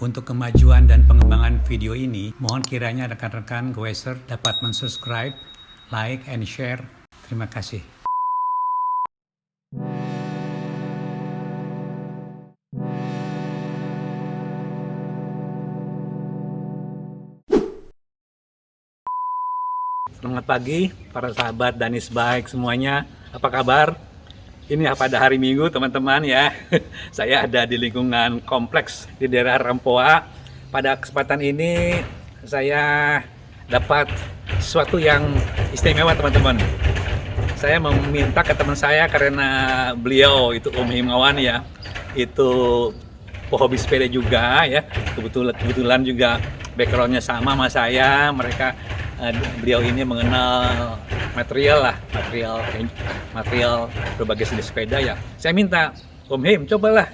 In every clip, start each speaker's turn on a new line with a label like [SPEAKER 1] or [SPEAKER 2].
[SPEAKER 1] Untuk kemajuan dan pengembangan video ini, mohon kiranya rekan-rekan Goeser dapat mensubscribe, like, and share. Terima kasih. Selamat pagi para sahabat Danis Baik semuanya. Apa kabar? Ini pada hari Minggu teman-teman ya. Saya ada di lingkungan kompleks di daerah Rempoa. Pada kesempatan ini saya dapat sesuatu yang istimewa teman-teman. Saya meminta ke teman saya karena beliau itu Om Himawan ya. Itu pehobi sepeda juga ya. Kebetulan juga backgroundnya sama saya. Beliau ini mengenal material berbagai jenis sepeda ya. Saya minta Om Him cobalah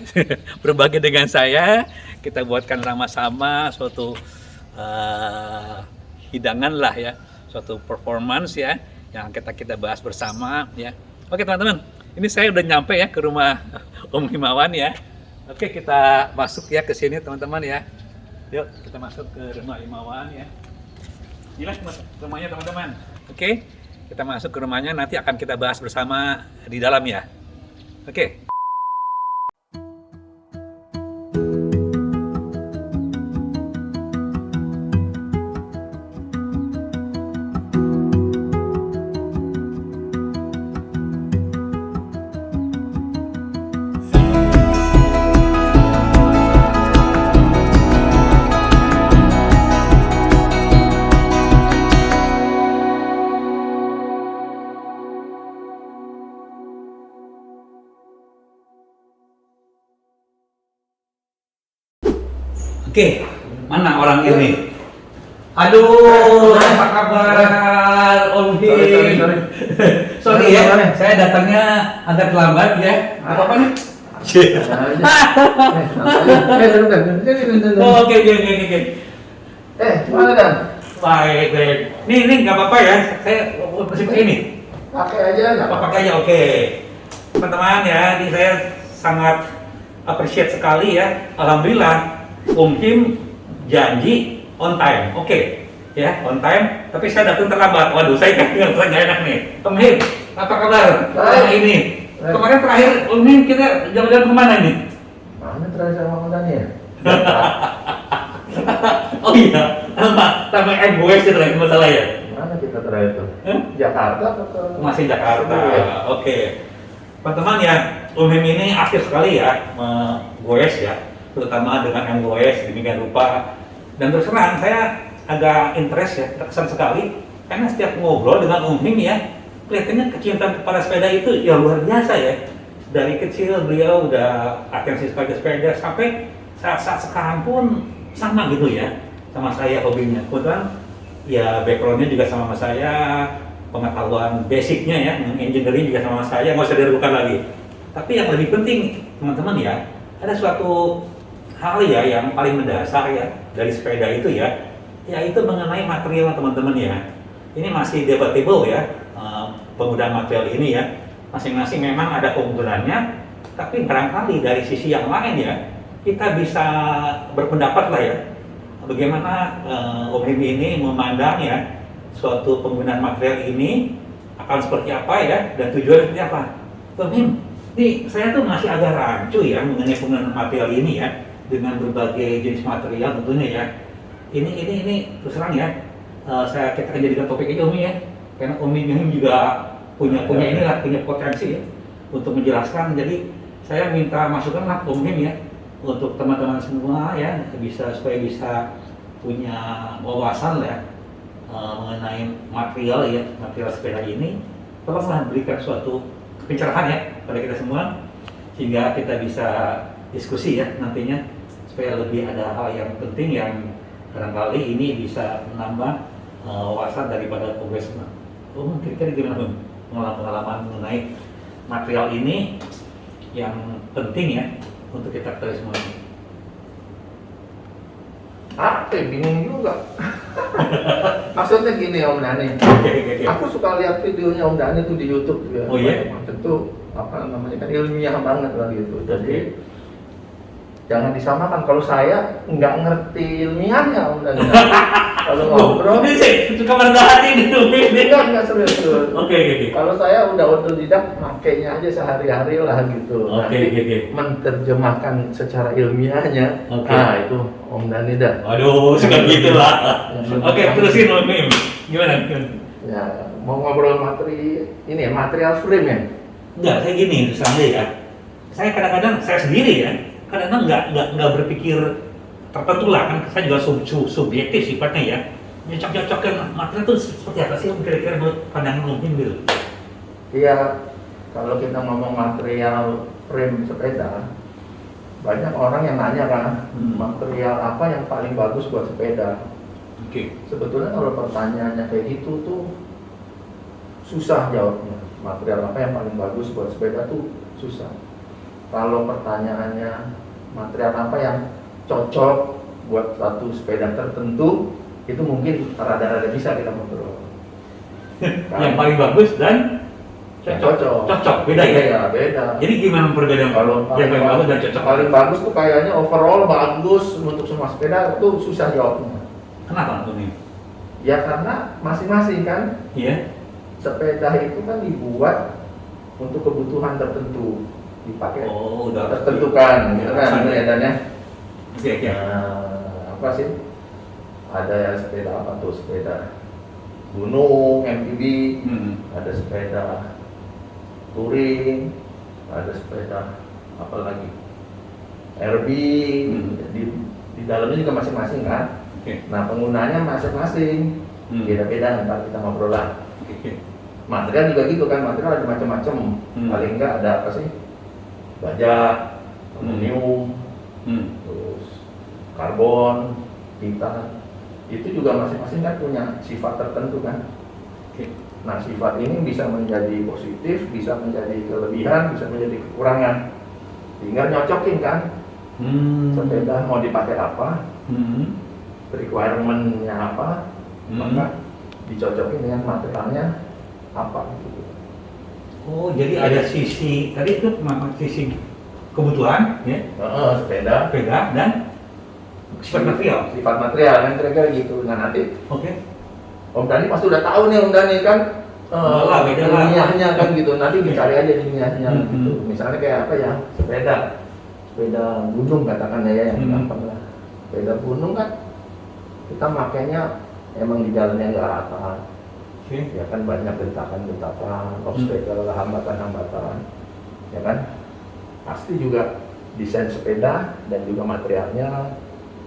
[SPEAKER 1] berbagi dengan saya, kita buatkan sama-sama suatu hidangan lah ya, suatu performance ya yang kita bahas bersama ya. Oke teman-teman, ini saya udah nyampe ya ke rumah Om Himawan ya. Oke, kita masuk ya ke sini teman-teman ya. Yuk kita masuk ke rumah Himawan ya. Inilah rumahnya teman-teman. Oke, kita masuk ke rumahnya, nanti akan kita bahas bersama di dalam ya. Oke. Oke, mana orang ini? Aduh, apa kabar Om Him? Sorry ya, saya datangnya agak terlambat ya. Apa nih? Oke.
[SPEAKER 2] Mana Dan?
[SPEAKER 1] Baik. Nih nggak apa-apa ya. Saya masih pakai ini.
[SPEAKER 2] Pakai aja nggak?
[SPEAKER 1] Pakai aja, oke. Teman-teman ya, ini saya sangat appreciate sekali ya. Alhamdulillah. Om Him janji on time, oke ya, on time. Tapi saya datang terlambat. Waduh, saya nggak enak nih. Om Him, apa kabar? Hari ini. Kemarin terakhir Om Him kita jalan-jalan kemana nih?
[SPEAKER 2] Mana terakhir sama Om Daniel?
[SPEAKER 1] Oh iya, sama MGOS itu lagi masalah ya.
[SPEAKER 2] Mana kita terakhir tuh? Jakarta atau?
[SPEAKER 1] Masih Jakarta. Oke. Teman-teman ya, Om Him ini aktif sekali ya, goes ya. Terutama dengan MGOS demikian rupa, dan terus terang saya agak interest ya, terkesan sekali karena setiap ngobrol dengan Om Him ya kelihatannya kecintaan kepada sepeda itu ya luar biasa ya. Dari kecil beliau udah atensi pada sepeda sampai saat sekarang pun sama gitu ya sama saya hobinya. Kebetulan ya backgroundnya juga sama saya, pengetahuan basicnya ya, engineering juga sama saya, nggak usah diragukan lagi. Tapi yang lebih penting teman-teman ya, ada suatu hal ya yang paling mendasar ya dari sepeda itu ya, yaitu mengenai material teman-teman ya. Ini masih debatable ya, penggunaan material ini ya. Masing-masing memang ada keunggulannya, tapi barangkali dari sisi yang lain ya, kita bisa berpendapat lah ya, bagaimana Om Him ini memandang ya suatu penggunaan material ini akan seperti apa ya, dan tujuan seperti apa. Om Him, nih saya tuh masih agak rancu ya mengenai penggunaan material ini ya, dengan berbagai jenis material tentunya ya. Ini terus terang ya, kita akan jadikan topik aja Om ya, karena Om Him juga punya potensi ya untuk menjelaskan. Jadi saya minta masukan lah Om Him ya, untuk teman-teman semua ya, supaya bisa punya wawasan ya mengenai material sepeda ini. Tolonglah berikan suatu pencerahan ya pada kita semua, sehingga kita bisa diskusi ya nantinya, supaya lebih ada hal yang penting yang barangkali ini bisa menambah wawasan daripada penggawesan. Kira-kira gimana pengalaman mengenai material ini yang penting ya untuk kita ketahui semua.
[SPEAKER 2] Bingung juga. Maksudnya gini Om Dani.
[SPEAKER 1] Oke.
[SPEAKER 2] Aku suka lihat videonya Om Dani tuh di YouTube juga.
[SPEAKER 1] Oh iya?
[SPEAKER 2] Tentu apa namanya kan ilmiah banget lah gitu. Jadi jangan disamakan. Kalau saya nggak ngerti ilmiahnya Om Dani. Kalau ngobrol,
[SPEAKER 1] Ini sih, suka merendah hati dulu.
[SPEAKER 2] enggak serius.
[SPEAKER 1] Oke.
[SPEAKER 2] Kalau saya udah otodidak, makainya aja sehari-hari lah gitu.
[SPEAKER 1] Oke.
[SPEAKER 2] Menerjemahkan secara ilmiahnya,
[SPEAKER 1] Oke.
[SPEAKER 2] nah itu Om Dani dah.
[SPEAKER 1] Aduh, suka gitu lah. Oke, terusin Om Mim. Gimana?
[SPEAKER 2] Ya, mau ngobrol materi ini ya, material frame ya.
[SPEAKER 1] Enggak, saya gini, terus terang aja ya. Saya kadang-kadang, saya sendiri ya, kadang-kadang nggak berpikir tertentu lah, kan saya juga subjektif sifatnya ya. Nyocok-nyocokin materi itu seperti apa sih kira-kira menurut pandangan Om Mim gitu?
[SPEAKER 2] Iya, kalau kita ngomong material frame sepeda, banyak orang yang nanya kan, material apa yang paling bagus buat sepeda?
[SPEAKER 1] Oke.
[SPEAKER 2] Sebetulnya kalau pertanyaannya kayak gitu tuh susah jawabnya. Material apa yang paling bagus buat sepeda tuh susah. Kalau pertanyaannya material apa yang cocok buat satu sepeda tertentu, itu mungkin rada-rada bisa kita ngobrol.
[SPEAKER 1] Yang paling bagus dan cocok, beda ya?
[SPEAKER 2] Iya, beda.
[SPEAKER 1] Jadi gimana perbedaan
[SPEAKER 2] Kalau
[SPEAKER 1] yang paling bagus dan cocok?
[SPEAKER 2] paling bagus tuh kayaknya overall bagus untuk semua sepeda itu susah jawabnya.
[SPEAKER 1] Kenapa Om Mim?
[SPEAKER 2] Ya karena masing-masing kan
[SPEAKER 1] Iya.
[SPEAKER 2] sepeda itu kan dibuat untuk kebutuhan tertentu, dipakai
[SPEAKER 1] Oh, udah
[SPEAKER 2] tertentukan, gitu kan,
[SPEAKER 1] Iya.
[SPEAKER 2] bener ya Dan ya.
[SPEAKER 1] Oke.
[SPEAKER 2] Nah, apa sih? Ada ya sepeda apa tuh? Sepeda gunung, MTB, ada sepeda touring, ada sepeda apa lagi? RB, di dalamnya juga masing-masing kan.
[SPEAKER 1] Oke.
[SPEAKER 2] Nah penggunanya masing-masing, beda-beda. Ntar kita ngobrol lah.
[SPEAKER 1] Oke.
[SPEAKER 2] Material juga gitu kan, material ada macam-macam. Paling enggak ada apa sih? Baja, aluminium, terus karbon, titan. Itu juga masing-masing kan punya sifat tertentu kan.
[SPEAKER 1] Oke.
[SPEAKER 2] Nah sifat ini bisa menjadi positif, bisa menjadi kelebihan, bisa menjadi kekurangan. Tinggal nyocokin kan, sepeda mau dipakai apa, requirement-nya apa, maka dicocokin dengan materialnya apa gitu.
[SPEAKER 1] Oh, jadi ada sisi tadi itu memang sisi kebutuhan, ya,
[SPEAKER 2] Sepeda,
[SPEAKER 1] dan sifat material.
[SPEAKER 2] sifat material kan kira-kira gitu. Nah nanti
[SPEAKER 1] Oke.
[SPEAKER 2] Om Dani pasti udah tahu nih Om Dani kan
[SPEAKER 1] Beda lah.
[SPEAKER 2] ilmiahnya kan gitu. Nanti dicari aja ilmiahnya gitu.
[SPEAKER 1] Hmm.
[SPEAKER 2] Misalnya kayak apa ya, sepeda gunung katakan ya yang gampang lah. Sepeda gunung kan kita makainya emang di jalannya nggak rata.
[SPEAKER 1] Oke.
[SPEAKER 2] Ya kan banyak bentakan-bentakan, obstacle, hambatan-hambatan, ya kan? Pasti juga desain sepeda dan juga materialnya,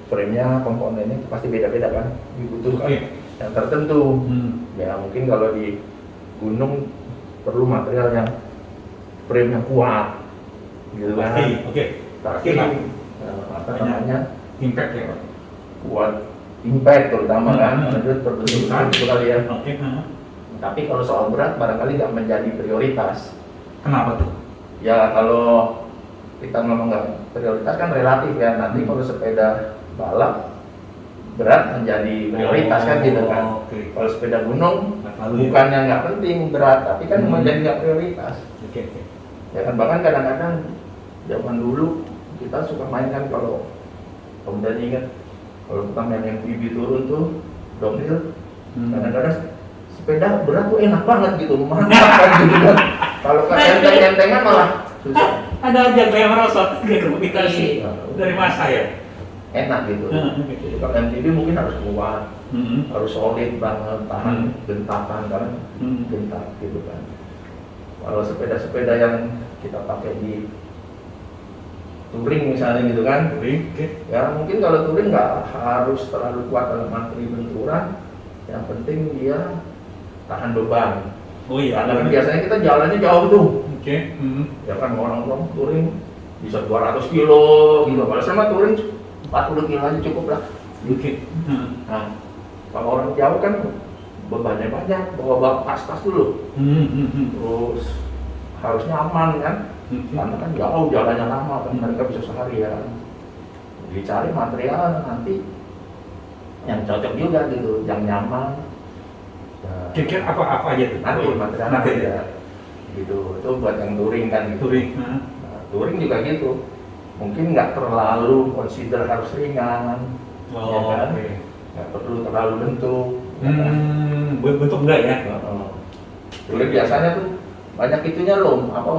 [SPEAKER 2] frame-nya, komponennya itu pasti beda-beda kan? Dibutuhkan yang tertentu. Ya mungkin kalau di gunung perlu material yang frame yang kuat, gitu kan?
[SPEAKER 1] Oke.
[SPEAKER 2] Tapi apa
[SPEAKER 1] Banyak.
[SPEAKER 2] namanya?
[SPEAKER 1] Impact ya, Pak.
[SPEAKER 2] Kuat impact terutama kan? Itu
[SPEAKER 1] Besar.
[SPEAKER 2] kali ya.
[SPEAKER 1] Oke.
[SPEAKER 2] Tapi kalau soal berat barangkali nggak menjadi prioritas.
[SPEAKER 1] Kenapa tuh?
[SPEAKER 2] Ya kalau kita ngomong nggak prioritas kan relatif ya. Nanti kalau sepeda balap berat menjadi prioritas kan gitu kan.
[SPEAKER 1] Oke.
[SPEAKER 2] Kalau sepeda gunung
[SPEAKER 1] Nggak terlalu ya.
[SPEAKER 2] bukannya nggak penting berat, tapi kan menjadi nggak prioritas.
[SPEAKER 1] Oke.
[SPEAKER 2] Ya kan bahkan kadang-kadang zaman dulu kita suka main kan kalau Om Dani kan kalau kita main yang MTB turun tuh downhill, kadang-kadang sepeda berat tuh enak banget gitu, mantap kan gitu kan. Kalau kayak enteng-entengan malah susah.
[SPEAKER 1] Ada aja kayak merosot gitu kita sih
[SPEAKER 2] Iya.
[SPEAKER 1] dari masa ya.
[SPEAKER 2] Enak gitu. Jadi kalau MTB mungkin harus kuat, harus solid banget, tahan bentakan kan, bentak gitu kan. Kalau sepeda-sepeda yang kita pakai di touring misalnya gitu kan,
[SPEAKER 1] Oke.
[SPEAKER 2] ya mungkin kalau touring nggak harus terlalu kuat dalam arti benturan, yang penting dia tahan beban.
[SPEAKER 1] Oh iya.
[SPEAKER 2] Karena biasanya kita jalannya jauh tuh,
[SPEAKER 1] Oke.
[SPEAKER 2] ya kan orang-orang touring bisa 200 kilo gitu. Kalau sama touring 40 kilo aja cukup lah.
[SPEAKER 1] Oke.
[SPEAKER 2] Nah, kalau orang jauh kan bebannya banyak, bawa tas-tas dulu, terus harusnya aman kan, karena kan jauh jalannya lama kan, mereka bisa seharian. Dicari material nanti yang cocok juga gitu, yang nyaman.
[SPEAKER 1] Kira-kira apa aja tuh?
[SPEAKER 2] Nanti material
[SPEAKER 1] Nanti
[SPEAKER 2] ya, gitu. Itu buat yang touring kan gitu.
[SPEAKER 1] Touring.
[SPEAKER 2] Nah, touring juga gitu. mungkin nggak terlalu consider harus ringan, ya kan?
[SPEAKER 1] oke.
[SPEAKER 2] Nggak perlu terlalu bentuk. Ya kan?
[SPEAKER 1] Bentuk enggak ya?
[SPEAKER 2] Heeh. Jadi biasanya tuh banyak itunya loh, apa?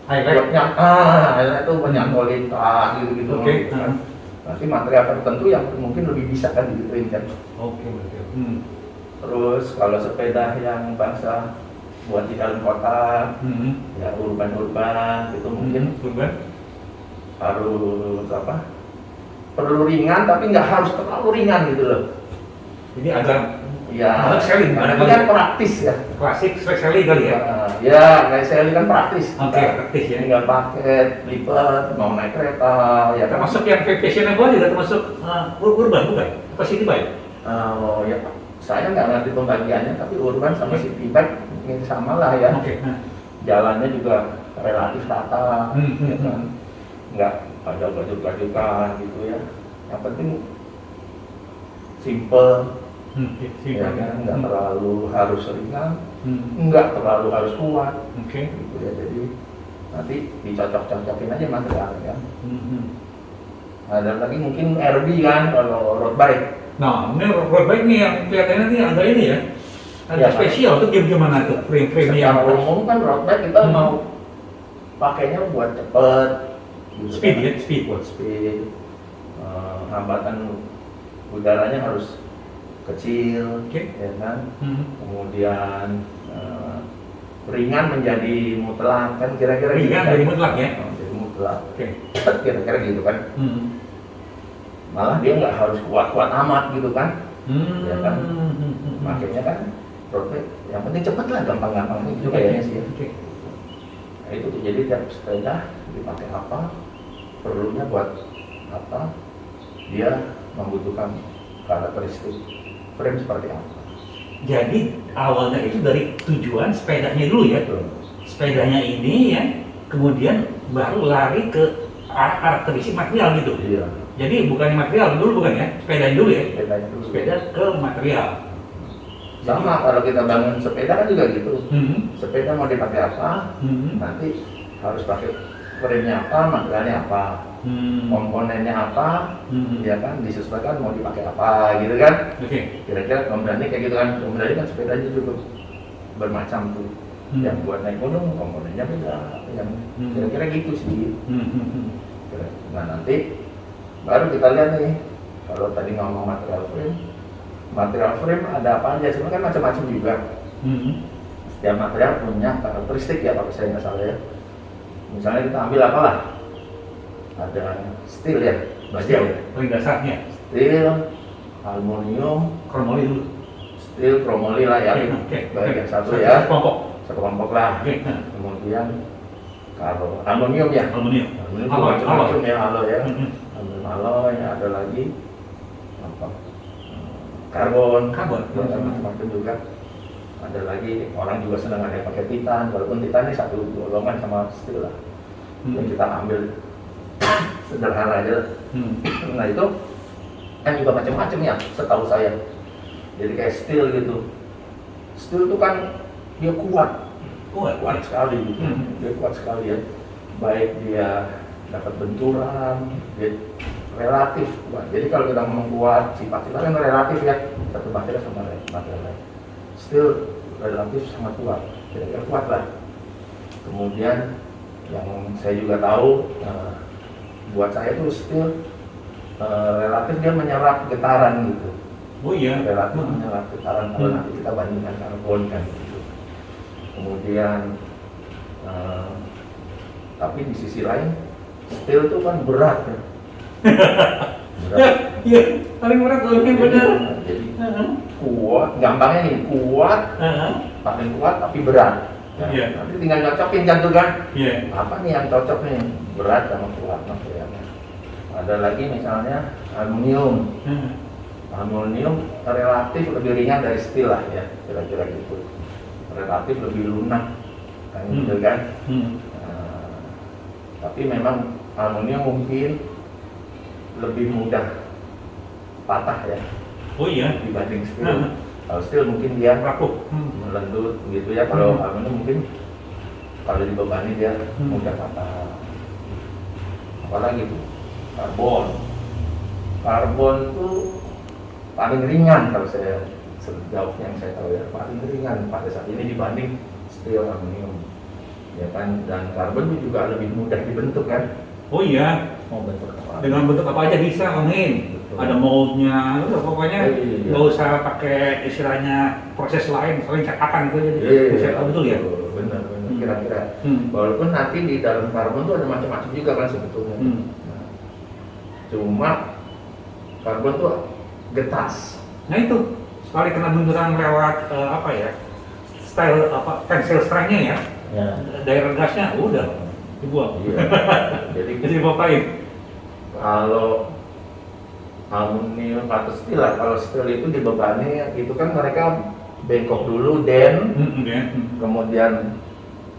[SPEAKER 1] Highlight.
[SPEAKER 2] Highlight tuh banyak kualitas gitu-gitu.
[SPEAKER 1] Oke.
[SPEAKER 2] Gitu kan. Nanti material tertentu yang mungkin lebih bisa kan digituin kan.
[SPEAKER 1] Oke, betul.
[SPEAKER 2] Terus kalau sepeda yang bangsa buat di dalam kota, ya urban itu mungkin
[SPEAKER 1] Urban.
[SPEAKER 2] harus apa? Perlu ringan tapi nggak harus terlalu ringan gitu loh.
[SPEAKER 1] Jadi agak
[SPEAKER 2] Ya,
[SPEAKER 1] selling,
[SPEAKER 2] tapi kan praktis ya.
[SPEAKER 1] klasik, spesiali kali ya?
[SPEAKER 2] Ya, kayak saya kan praktis.
[SPEAKER 1] Oke, praktis ya.
[SPEAKER 2] Tinggal paket, lipat, mau naik kereta, ya kan.
[SPEAKER 1] Termasuk yang fashionable juga termasuk urban bukan? Apa city bike?
[SPEAKER 2] Oh ya, saya nggak ngerti pembagiannya, tapi urban sama city bike mungkin sama lah ya.
[SPEAKER 1] Oke.
[SPEAKER 2] Jalannya juga relatif rata, ya
[SPEAKER 1] Hmm.
[SPEAKER 2] kan. Nggak ada gajuk-gajukan gitu ya. Yang penting simple, ya kan. Nggak terlalu harus ringan, nggak terlalu harus kuat,
[SPEAKER 1] Oke.
[SPEAKER 2] gitu ya. Jadi nanti dicocok-cocokin aja materialnya. Ada lagi mungkin RB kan kalau road bike.
[SPEAKER 1] Nah, ini road bike nih yang kelihatannya nih agak ini ya. Ada
[SPEAKER 2] Ya,
[SPEAKER 1] spesial tuh gimana tuh frame-frame yang
[SPEAKER 2] Secara umum kan road bike kita mau pakainya buat cepet, gitu
[SPEAKER 1] speed
[SPEAKER 2] kan.
[SPEAKER 1] ya, speed.
[SPEAKER 2] Buat speed. Hambatan udaranya harus kecil,
[SPEAKER 1] Oke.
[SPEAKER 2] ya kan. Kemudian ringan menjadi mutlak kan kira-kira gitu
[SPEAKER 1] Ringan
[SPEAKER 2] kan.
[SPEAKER 1] dari mutlak ya.
[SPEAKER 2] Jadi mutlak,
[SPEAKER 1] Oke.
[SPEAKER 2] kira-kira gitu kan. Malah dia nggak harus kuat-kuat amat gitu kan. Ya kan. Makanya kan road bike yang penting cepet lah, gampang-gampang gitu kayaknya sih ya.
[SPEAKER 1] Oke.
[SPEAKER 2] Nah, itu tuh, jadi tiap sepeda dipakai apa, perlunya buat apa, dia membutuhkan karakteristik frame seperti apa.
[SPEAKER 1] Jadi awalnya itu dari tujuan sepedanya dulu ya. Sepedanya ini ya, kemudian baru lari ke arah karakteristik material gitu.
[SPEAKER 2] Iya,
[SPEAKER 1] Jadi bukan material dulu bukan ya, sepedanya dulu ya.
[SPEAKER 2] sepedanya dulu.
[SPEAKER 1] Sepeda ke material.
[SPEAKER 2] Sama kalau kita bangun sepeda kan juga gitu.
[SPEAKER 1] Hmm.
[SPEAKER 2] Sepeda mau dipakai apa, nanti harus pakai frame-nya apa, materialnya apa, komponennya apa, ya kan, disesuaikan mau dipakai apa gitu kan.
[SPEAKER 1] Oke.
[SPEAKER 2] Kira-kira komponennya kayak gitu kan. Komponennya kan sepedanya juga bermacam tuh. Yang buat naik gunung komponennya beda, yang kira-kira gitu sih. Nah nanti baru kita lihat nih, kalau tadi ngomong material frame ada apa aja, sebenarnya kan macam-macam juga. Setiap material punya karakteristik ya, kalau saya nggak salah ya. Misalnya kita ambil apalah, ada steel ya, baja ya,
[SPEAKER 1] Paling dasarnya.
[SPEAKER 2] steel, aluminium,
[SPEAKER 1] Kromoli dulu.
[SPEAKER 2] steel, kromoli lah ya,
[SPEAKER 1] Oke.
[SPEAKER 2] bagian satu ya,
[SPEAKER 1] Kelompok.
[SPEAKER 2] sekelompok lah.
[SPEAKER 1] Oke.
[SPEAKER 2] Kemudian kalau aluminium ya,
[SPEAKER 1] Aluminium.
[SPEAKER 2] aluminium
[SPEAKER 1] Alloy,
[SPEAKER 2] macam-macam ya, alloy ya,
[SPEAKER 1] Mhm.
[SPEAKER 2] aluminium alloy, ada lagi apa, karbon,
[SPEAKER 1] Karbon.
[SPEAKER 2] ya, macam-macam juga. Ada lagi orang juga senang ada yang pakai titan, walaupun titan ini satu golongan sama steel lah. Yang kita ambil sederhana aja. Nah itu kan juga macam-macam ya, setahu saya. Jadi kayak steel gitu. Steel itu kan dia kuat sekali gitu. Dia kuat sekali ya. Baik dia dapat benturan, dia relatif kuat. Jadi kalau kita ngomong kuat, sifat-sifat kan relatif ya. Satu material sama material lain. Steel relatif sangat kuat, kira-kira kuat lah. Kemudian yang saya juga tahu, buat saya tuh steel relatif dia menyerap getaran gitu.
[SPEAKER 1] Oh iya.
[SPEAKER 2] Relatif menyerap getaran kalau nanti kita bandingkan karbon kan gitu. Kemudian tapi di sisi lain steel itu kan berat ya. Berat.
[SPEAKER 1] Iya, paling berat yang benar.
[SPEAKER 2] Jadi kuat, gampangnya nih, kuat, paling kuat tapi berat. Ya,
[SPEAKER 1] Iya.
[SPEAKER 2] nanti tinggal nyocokin kan tuh kan.
[SPEAKER 1] Iya.
[SPEAKER 2] Apa nih yang cocok nih, berat sama kuat materialnya. Ada lagi misalnya aluminium. Aluminium relatif lebih ringan dari steel lah ya, kira-kira gitu. Relatif lebih lunak, kan gitu kan. Tapi memang aluminium mungkin lebih mudah patah ya
[SPEAKER 1] Oh iya.
[SPEAKER 2] dibanding steel. Kalau steel mungkin dia
[SPEAKER 1] Rapuh.
[SPEAKER 2] melendut gitu ya. Kalau aluminium mungkin kalau dibebani dia mudah patah. apalagi tuh karbon. Karbon tuh paling ringan kalau saya sejauh yang saya tahu ya, paling ringan pada saat ini dibanding steel aluminium, ya kan. Dan karbon juga lebih mudah dibentuk kan.
[SPEAKER 1] Oh iya,
[SPEAKER 2] Mau bentuk apa?
[SPEAKER 1] dengan bentuk apa aja bisa Om Him.
[SPEAKER 2] Betul.
[SPEAKER 1] Ada moldnya, udah pokoknya
[SPEAKER 2] Iya.
[SPEAKER 1] nggak usah pakai istilahnya proses lain, soalnya cetakan itu aja. Bisa tahu betul ya.
[SPEAKER 2] Benar, kira-kira.
[SPEAKER 1] Hmm.
[SPEAKER 2] Walaupun nanti di dalam karbon tuh ada macam-macam juga kan sebetulnya.
[SPEAKER 1] Hmm.
[SPEAKER 2] Nah, cuma karbon tuh getas.
[SPEAKER 1] Nah itu sekali kena benturan lewat apa ya, style apa pensil strength-nya ya,
[SPEAKER 2] Ya.
[SPEAKER 1] daerah gasnya udah dibuang.
[SPEAKER 2] Iya. Jadi
[SPEAKER 1] Jadi dipapain.
[SPEAKER 2] kalau aluminium atau steel lah, kalau steel itu dibebani itu kan mereka bengkok dulu, dan
[SPEAKER 1] Ya.
[SPEAKER 2] kemudian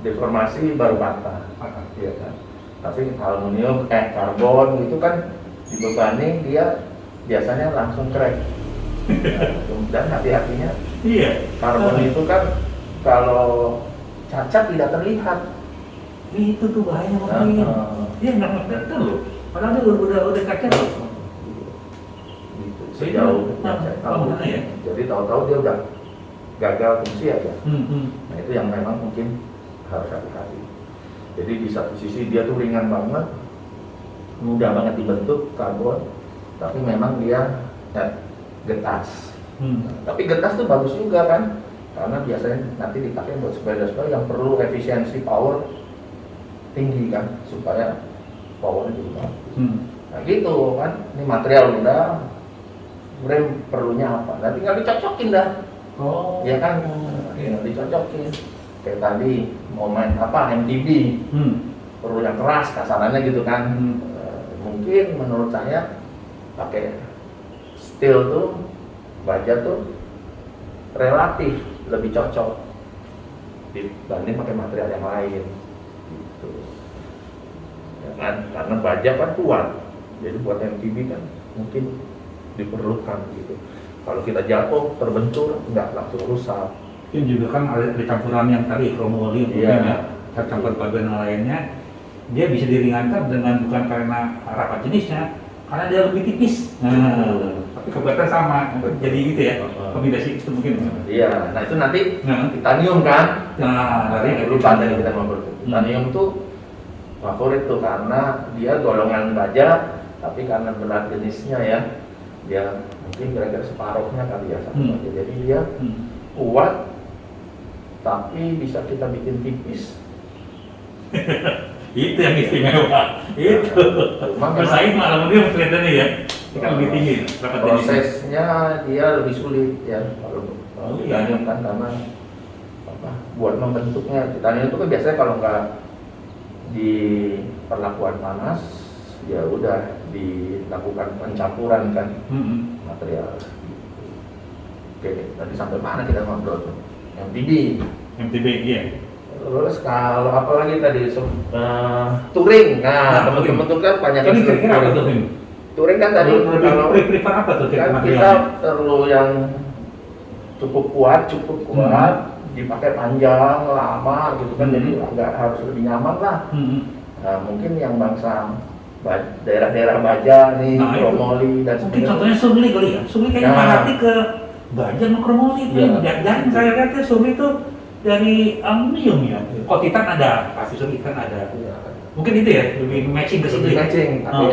[SPEAKER 2] deformasi baru patah, iya kan. Tapi aluminium, karbon itu kan dibebani dia biasanya langsung crack. Dan hati-hatinya
[SPEAKER 1] Iya.
[SPEAKER 2] karbon itu kan kalau cacat tidak terlihat.
[SPEAKER 1] Itu tuh bahaya makanya. Dia nggak ngerti loh. Padahal dia udah kaca loh.
[SPEAKER 2] Gitu. Sejauh yang saya tahu.
[SPEAKER 1] Mana ya?
[SPEAKER 2] Jadi tahu-tahu dia udah gagal fungsi aja.
[SPEAKER 1] Hmm.
[SPEAKER 2] Nah itu yang memang mungkin harus hati-hati. Jadi di satu sisi dia tuh ringan banget, mudah banget dibentuk karbon, tapi memang dia getas. Tapi getas tuh bagus juga kan, karena biasanya nanti dipakai buat sepeda-sepeda yang perlu efisiensi power tinggi kan, supaya powernya juga bagus. Nah gitu kan, ini material udah, rem perlunya apa? Nah tinggal dicocokin dah.
[SPEAKER 1] Oh.
[SPEAKER 2] Ya kan, tinggal dicocokin. Kayak tadi mau main apa, MTB, perlu yang keras kasarannya gitu kan. Mungkin menurut saya pakai steel tuh, baja tuh relatif lebih cocok dibanding pakai material yang lain gitu. Ya kan? Karena baja kan kuat, jadi buat MTB kan mungkin diperlukan gitu. Kalau kita jatuh terbentur nggak langsung rusak.
[SPEAKER 1] Ini juga kan ada campuran yang tadi kromoli,
[SPEAKER 2] Iya.
[SPEAKER 1] campur bagian lainnya, dia bisa diringankan dengan bukan karena rapat jenisnya, karena dia lebih tipis. Nah, tapi kebetulan sama, jadi gitu ya, kombinasi itu mungkin.
[SPEAKER 2] Iya, nah itu nanti
[SPEAKER 1] Nah,
[SPEAKER 2] titanium kan.
[SPEAKER 1] dari
[SPEAKER 2] lupa tadi kita ngobrol. Titanium tuh favorit tuh karena dia golongan baja, tapi karena berat jenisnya ya, dia mungkin kira-kira separuhnya kali ya satu baja. Jadi dia kuat, tapi bisa kita bikin tipis.
[SPEAKER 1] Itu yang istimewa. Itu. Bersaing malah dia kelihatannya ya. Kita lebih tinggi. Rapat jenisnya.
[SPEAKER 2] Prosesnya dia lebih sulit ya kalau titanium kan, karena apa, buat membentuknya titanium itu kan biasanya kalau nggak di perlakuan panas ya udah dilakukan pencampuran kan material. Oke, tadi sampai mana kita ngobrol tuh?
[SPEAKER 1] MTB iya.
[SPEAKER 2] Terus kalau apa lagi tadi touring. Nah, teman-teman tuh kan banyak
[SPEAKER 1] Ini kira-kira apa tuh?
[SPEAKER 2] touring kan tadi kalau
[SPEAKER 1] prefer apa tuh
[SPEAKER 2] kan kita perlu yang cukup kuat, dipakai panjang, lama gitu kan, jadi agak harus lebih nyaman lah. Nah, mungkin yang bangsa daerah-daerah baja nih, kromoli dan
[SPEAKER 1] mungkin contohnya Surli kali ya. Surli kayaknya mengerti ke baja sama kromoli itu. Jangan saya lihat Surli itu dari aluminium ya. Kok titan ada, pasti Surli kan ada. Mungkin itu ya, lebih matching ke situ.
[SPEAKER 2] Matching, tapi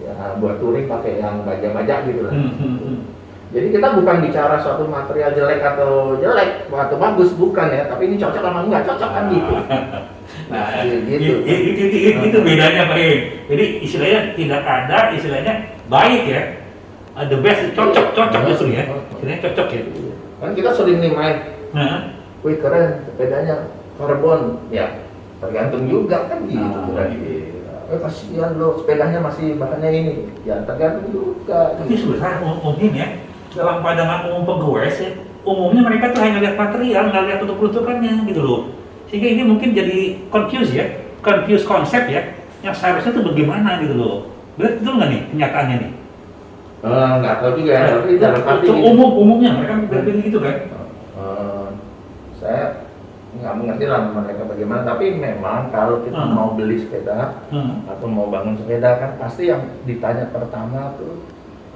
[SPEAKER 2] ya buat touring pakai yang baja-baja gitu lah. Jadi kita bukan bicara suatu material jelek atau bagus, bukan ya, tapi ini cocok sama enggak cocok kan gitu.
[SPEAKER 1] Nah,
[SPEAKER 2] gitu.
[SPEAKER 1] Itu bedanya Pak Im. Jadi istilahnya tidak ada, istilahnya baik ya. The best cocok justru ya. Istilahnya cocok ya.
[SPEAKER 2] Kan kita sering nih main, wih keren, sepedanya karbon, ya tergantung juga kan gitu. Kasihan lo, sepedanya masih bahannya ini, ya tergantung juga.
[SPEAKER 1] Tapi sebenarnya umumnya ya, dalam pandangan umum pegawai ya, umumnya mereka tuh hanya lihat material, nggak lihat bentuk peruntukannya gitu loh. Sehingga ini mungkin jadi confuse konsep ya, yang seharusnya tuh bagaimana gitu loh. Betul nggak nih kenyataannya nih?
[SPEAKER 2] Nggak tahu juga ya, tapi dalam arti
[SPEAKER 1] umumnya mereka berpikir gitu kan?
[SPEAKER 2] saya nggak mengerti lah mereka bagaimana. Tapi memang kalau kita mau beli sepeda atau mau bangun sepeda kan pasti yang ditanya pertama tuh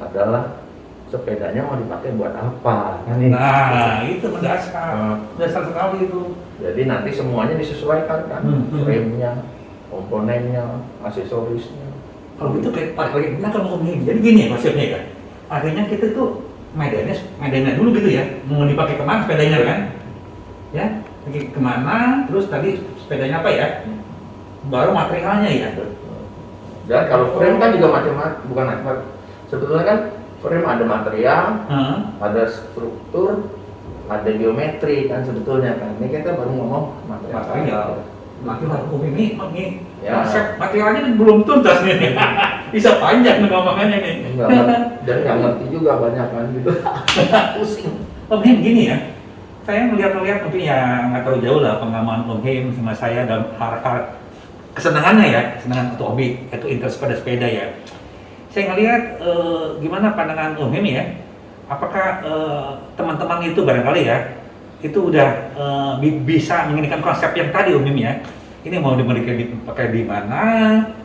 [SPEAKER 2] adalah sepedanya mau dipakai buat apa kan ini.
[SPEAKER 1] Nah, itu mendasar. Dasar sekali itu.
[SPEAKER 2] Jadi nanti semuanya disesuaikan kan, frame-nya, komponennya, aksesorisnya.
[SPEAKER 1] Kalau gitu kayak Pak lagi benar kalau ngomongin. Jadi gini ya maksudnya kan. Akhirnya kita tuh medannya dulu gitu ya. Mau dipakai kemana sepedanya kan? Ya, pergi kemana? Terus tadi sepedanya apa ya? Baru materialnya ya.
[SPEAKER 2] Dan kalau frame kan juga macam-macam, bukan macam. Sebetulnya kan frame ada material, ada struktur, ada geometri kan sebetulnya kan. Ini kita baru ngomong material.
[SPEAKER 1] Material ini
[SPEAKER 2] Ya.
[SPEAKER 1] konsep materialnya belum tuntas nih. Bisa panjang nih ngomongannya nih.
[SPEAKER 2] Dan nggak ngerti juga banyak kan gitu. Pusing.
[SPEAKER 1] Om Him gini ya, saya melihat mungkin ya nggak terlalu jauh lah pengalaman Om Him sama saya dalam hal kesenangannya ya, kesenangan atau hobi, itu interest pada sepeda ya. Saya ngelihat gimana pandangan Om Him ya, apakah teman-teman itu barangkali ya, itu udah bisa menginginkan konsep yang tadi Om Him ya. Ini mau dipakai di mana,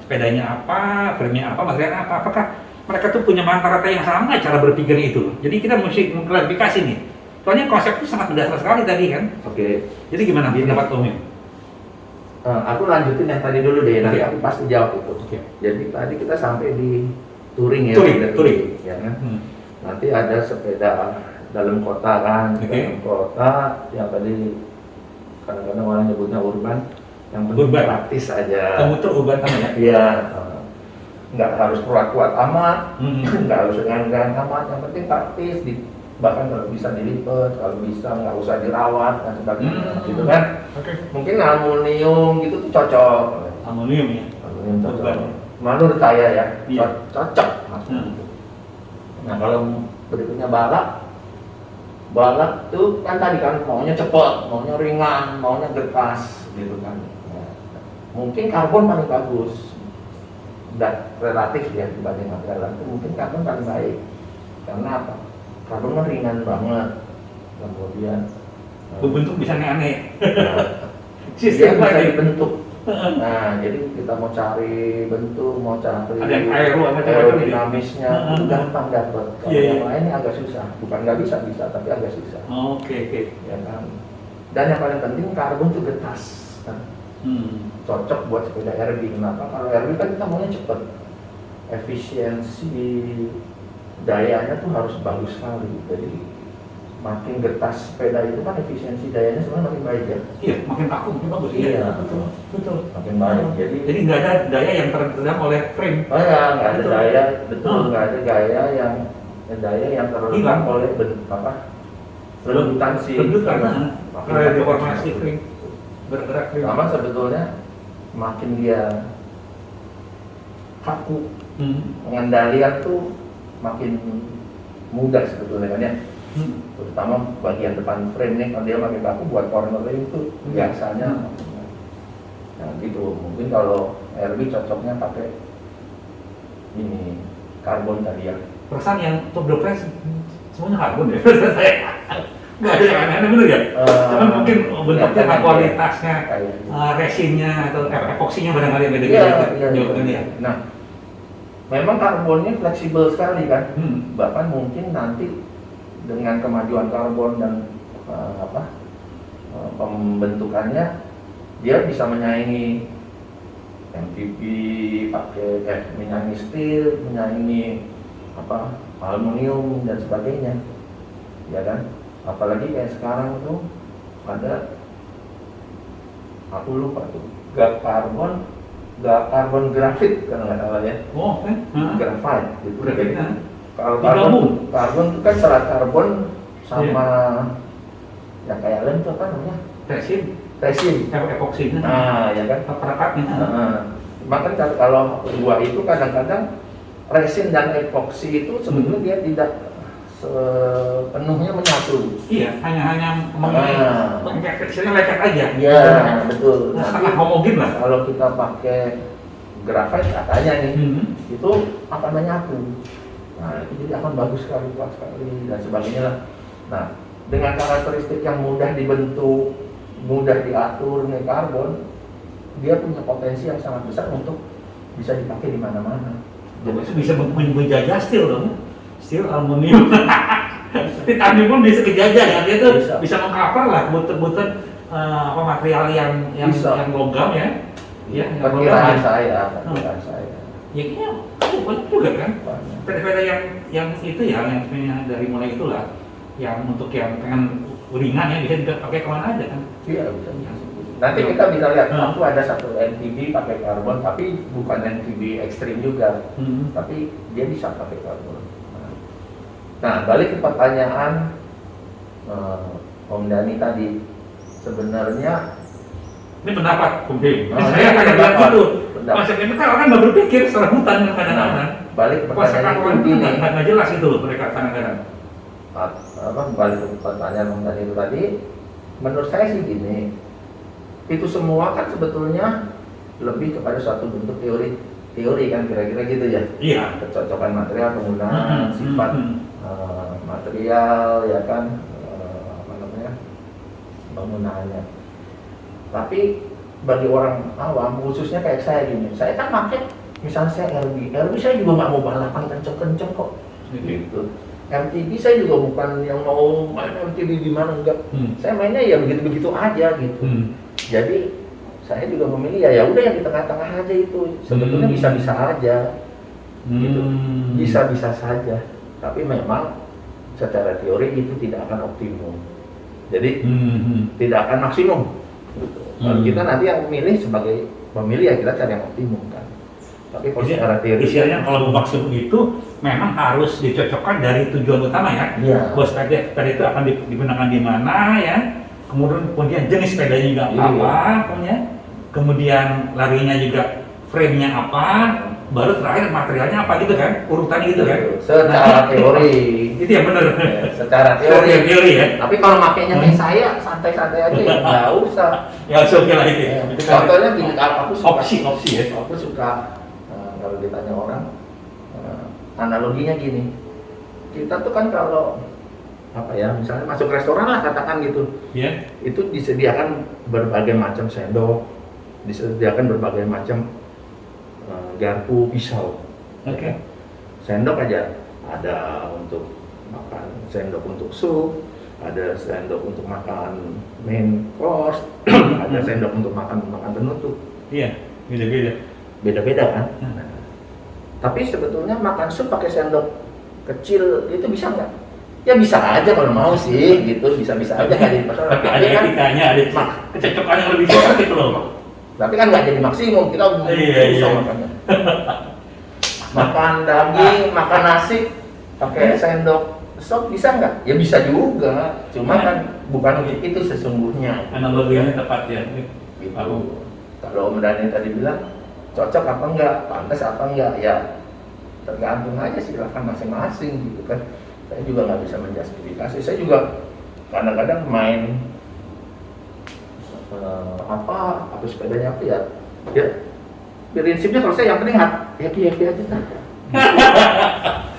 [SPEAKER 1] sepedanya apa, frame-nya apa, materialnya apa, apakah mereka tuh punya rata-rata yang sama cara berpikir itu. Jadi kita mesti mengklarifikasi nih. Soalnya konsep itu sangat mendasar sekali tadi kan.
[SPEAKER 2] Oke.
[SPEAKER 1] Jadi gimana pendapat Om Him?
[SPEAKER 2] Aku lanjutin yang tadi dulu deh, nanti
[SPEAKER 1] Oke.
[SPEAKER 2] aku pasti jawab itu.
[SPEAKER 1] Oke.
[SPEAKER 2] Jadi tadi kita sampai di touring ya.
[SPEAKER 1] Touring.
[SPEAKER 2] Ya kan? Nanti ada sepeda dalam kota kan, dalam kota yang tadi kadang-kadang orang nyebutnya urban, yang penting
[SPEAKER 1] Urban.
[SPEAKER 2] praktis aja.
[SPEAKER 1] Komuter urban kan ya?
[SPEAKER 2] Iya, nggak harus kuat-kuat amat, nggak harus dengan amat, yang penting praktis, bahkan kalau bisa dilipat, kalau bisa nggak usah dirawat dan sebagainya, gitu kan?
[SPEAKER 1] Oke.
[SPEAKER 2] Mungkin aluminium gitu tuh cocok.
[SPEAKER 1] Aluminium ya.
[SPEAKER 2] Aluminium cocok.
[SPEAKER 1] Urban.
[SPEAKER 2] Menurut saya ya,
[SPEAKER 1] Iya.
[SPEAKER 2] cocok. Nah kalau berikutnya balap tuh kan tadi kan maunya cepat, maunya ringan, maunya gertas, gitu kan. Nah, mungkin karbon paling bagus, dan relatif ya dibanding material itu mungkin karbon paling baik. Karena apa? Karbon kan ringan banget, kemudian
[SPEAKER 1] Bentuk bisa aneh-aneh.
[SPEAKER 2] dia
[SPEAKER 1] Sistem
[SPEAKER 2] bisa
[SPEAKER 1] lagi.
[SPEAKER 2] dibentuk. Nah, jadi kita mau cari bentuk, mau cari
[SPEAKER 1] Ada yang macam-macam ya?
[SPEAKER 2] aerodinamisnya, itu gampang dapat. Kalau
[SPEAKER 1] Iya,
[SPEAKER 2] yang
[SPEAKER 1] iya.
[SPEAKER 2] lain ini agak susah. Bukan nggak bisa, tapi agak susah.
[SPEAKER 1] Oke.
[SPEAKER 2] Ya kan. Dan yang paling penting karbon itu getas. Kan? Cocok buat sepeda RB. Kenapa? Kalau RB kan kita maunya cepet. Efisiensi dayanya tuh harus bagus sekali. Jadi makin getas sepeda itu kan efisiensi dayanya sebenarnya makin baik ya.
[SPEAKER 1] Iya, makin kaku makin bagus.
[SPEAKER 2] Iya.
[SPEAKER 1] Betul.
[SPEAKER 2] Makin baik.
[SPEAKER 1] Jadi nggak ada daya yang terendam oleh frame.
[SPEAKER 2] Oh ya, nggak ada
[SPEAKER 1] Betul.
[SPEAKER 2] daya, betul, nggak ada daya yang terlalu
[SPEAKER 1] Hilang.
[SPEAKER 2] oleh rebutan si
[SPEAKER 1] Bentuk karena
[SPEAKER 2] makin
[SPEAKER 1] deformasi frame bergerak frame.
[SPEAKER 2] sama sebetulnya makin dia kaku, pengendalian tuh makin mudah sebetulnya kan ya. Terutama bagian depan frame nih, kalau dia pakai kaku buat cornering itu biasanya nah gitu. Mungkin kalau RB cocoknya pakai ini karbon tadi ya.
[SPEAKER 1] Perasaan yang top dopres semuanya karbon ya. Saya nggak ada yang aneh-aneh bener ya. Cuman mungkin bentuknya, kualitasnya, resinnya atau epoksinya barangkali yang beda-beda.
[SPEAKER 2] Iya. Nah, memang karbonnya fleksibel sekali kan. Bahkan mungkin nanti dengan kemajuan karbon dan pembentukannya dia bisa menyaingi MTP, menyaingi steel, menyaingi aluminium dan sebagainya, ya kan? Apalagi kayak sekarang tuh ada, aku lupa tuh, karbon grafit kalau nggak salah ya.
[SPEAKER 1] Oh, kan?
[SPEAKER 2] Graphite gitu.
[SPEAKER 1] Grafit,
[SPEAKER 2] Kalau
[SPEAKER 1] digabung.
[SPEAKER 2] karbon itu kan serat karbon sama yang kayak lem itu apa namanya? Resin.
[SPEAKER 1] Epoksinya.
[SPEAKER 2] Nah, ya kan?
[SPEAKER 1] Perekatnya.
[SPEAKER 2] Maka kalau dua itu kadang-kadang resin dan epoksi itu sebetulnya dia tidak sepenuhnya menyatu.
[SPEAKER 1] Iya, hanya mengenai istilahnya leket aja.
[SPEAKER 2] Iya, betul.
[SPEAKER 1] Sangat homogen lah.
[SPEAKER 2] Kalau kita pakai graphite katanya nih, itu akan menyatu. Nah, itu jadi akan bagus sekali, kuat sekali dan sebagainya lah. Nah, dengan karakteristik yang mudah dibentuk, mudah diatur nih karbon, dia punya potensi yang sangat besar untuk bisa dipakai di mana-mana.
[SPEAKER 1] Jadi itu bisa menjajah steel dong, steel aluminium. Titanium pun bisa dijajah ya, dia tuh bisa mengcover lah kebutuhan apa material yang logam ya. Ya, yang
[SPEAKER 2] Perkiraan
[SPEAKER 1] logam.
[SPEAKER 2] saya.
[SPEAKER 1] Ya kayaknya banyak juga kan.
[SPEAKER 2] Banyak.
[SPEAKER 1] Sepeda-sepeda yang itu ya, yang sebenarnya dari mulai itulah, yang untuk yang pengen ringan ya bisa dipakai kemana aja kan.
[SPEAKER 2] Iya bisa. Nanti kita bisa lihat, aku ada satu NTB pakai karbon, tapi bukan NTB ekstrim juga, tapi dia bisa pakai karbon. Nah, balik ke pertanyaan Om Dhani tadi, sebenarnya
[SPEAKER 1] ini pendapat, Bung Dim.
[SPEAKER 2] Oh,
[SPEAKER 1] Saya akan bilang
[SPEAKER 2] pendapat.
[SPEAKER 1] gitu.
[SPEAKER 2] Pendapat.
[SPEAKER 1] Maksudnya kita kan nggak berpikir secara hutan kadang-kadang.
[SPEAKER 2] balik ke pertanyaan
[SPEAKER 1] Kuasa
[SPEAKER 2] itu gini,
[SPEAKER 1] nggak jelas itu loh mereka kadang-kadang.
[SPEAKER 2] balik ke pertanyaan Om Dhani itu tadi, menurut saya sih gini, itu semua kan sebetulnya lebih kepada suatu bentuk teori kan kira-kira gitu ya.
[SPEAKER 1] Iya.
[SPEAKER 2] Kecocokan material, penggunaan sifat material ya kan, apa namanya, penggunaannya. Tapi bagi orang awam, khususnya kayak saya gini, saya kan pakai, misalnya saya RB saya juga nggak mau balapan kenceng-kenceng kok. Gitu. MTB saya juga bukan yang mau main MTB di mana, enggak. Saya mainnya ya begitu-begitu aja gitu. Jadi saya juga memilih ya udah yang di tengah-tengah aja itu. Sebetulnya bisa-bisa aja. Gitu. Bisa-bisa saja. Tapi memang secara teori itu tidak akan optimum. Jadi tidak akan maksimum. Gitu. Kalau kita nanti yang memilih sebagai pemilih ya kita cari yang optimum kan. Tapi kalau secara teori,
[SPEAKER 1] istilahnya kalau maksimum itu memang harus dicocokkan dari tujuan utama ya.
[SPEAKER 2] Iya.
[SPEAKER 1] Bos sepeda itu akan digunakan di mana ya. Kemudian jenis sepedanya juga apa, kemudian larinya juga frame-nya apa, baru terakhir materialnya apa gitu kan, urutannya gitu kan.
[SPEAKER 2] Secara teori.
[SPEAKER 1] Itu yang benar.
[SPEAKER 2] Ya, secara teori
[SPEAKER 1] ya.
[SPEAKER 2] Tapi kalau makainya kayak saya, santai-santai aja ya nggak usah.
[SPEAKER 1] Ya oke lah itu.
[SPEAKER 2] Ya,
[SPEAKER 1] Itu kan
[SPEAKER 2] contohnya gini, aku suka,
[SPEAKER 1] opsi ya.
[SPEAKER 2] Aku suka kalau ditanya orang, analoginya gini. Kita tuh kan kalau apa ya, misalnya masuk restoran lah katakan gitu, itu disediakan berbagai macam sendok, disediakan berbagai macam garpu, pisau. Sendok aja ada untuk makan, sendok untuk sup, ada sendok untuk makan main course, ada sendok untuk makan penutup.
[SPEAKER 1] Iya,
[SPEAKER 2] Beda-beda kan. Tapi sebetulnya makan sup pakai sendok kecil itu bisa nggak? Ya bisa aja kalau mau sih, gitu, bisa-bisa aja nggak jadi masalah.
[SPEAKER 1] Tapi ada etikanya, ada kecocokan yang lebih besar gitu loh.
[SPEAKER 2] Tapi kan nggak jadi maksimum, kita bisa makannya. Makan daging, makan nasi, pakai sendok sop bisa nggak? Ya bisa juga, cuma kan bukan itu sesungguhnya.
[SPEAKER 1] Analoginya tepat ya.
[SPEAKER 2] Gitu. Kalau Om Dhani tadi bilang cocok apa enggak, pantas apa enggak, ya tergantung aja silakan masing-masing gitu kan. Saya juga nggak bisa menjustifikasi. Saya juga kadang-kadang main apa sepedanya apa ya prinsipnya kalau saya yang penting happy aja kan.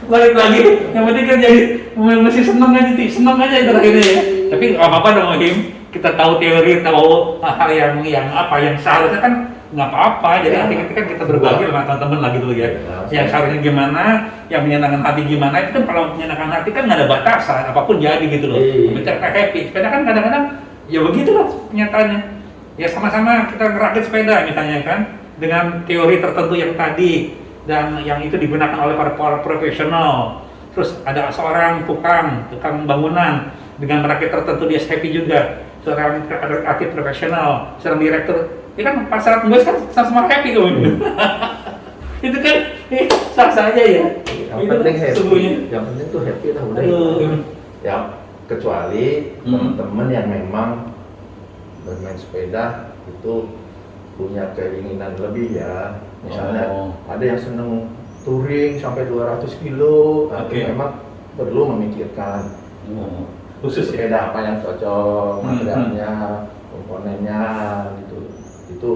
[SPEAKER 1] Balik lagi, yang penting kan jadi masih seneng aja itu akhirnya ya. Tapi nggak apa-apa dong Him, kita tahu teori, tahu hal yang apa yang seharusnya kan nggak apa-apa. Jadi nanti kan kita berbagi sama teman-teman lagi dulu ya. Yang seharusnya gimana, yang menyenangkan hati gimana, itu kan kalau menyenangkan hati kan nggak ada batasan, apapun jadi gitu loh. Bicara happy, sepeda kan kadang-kadang ya begitulah kenyataannya. Ya sama-sama kita ngerakit sepeda misalnya kan, dengan teori tertentu yang tadi, dan yang itu digunakan oleh para profesional. Terus ada seorang tukang bangunan dengan merakit tertentu, dia happy juga. Seorang arsitek profesional, seorang direktur, ya kan pasar pembeli kan sama happy tuh. Itu kan sah-sah aja ya.
[SPEAKER 2] Yang penting happy. Yang penting tuh happy lah udah. Ya kecuali teman-teman yang memang bermain sepeda itu punya keinginan lebih ya. Misalnya ada yang seneng touring sampai 200 kilo, tapi memang perlu memikirkan khusus sepeda apa yang cocok, materialnya, komponennya gitu. Itu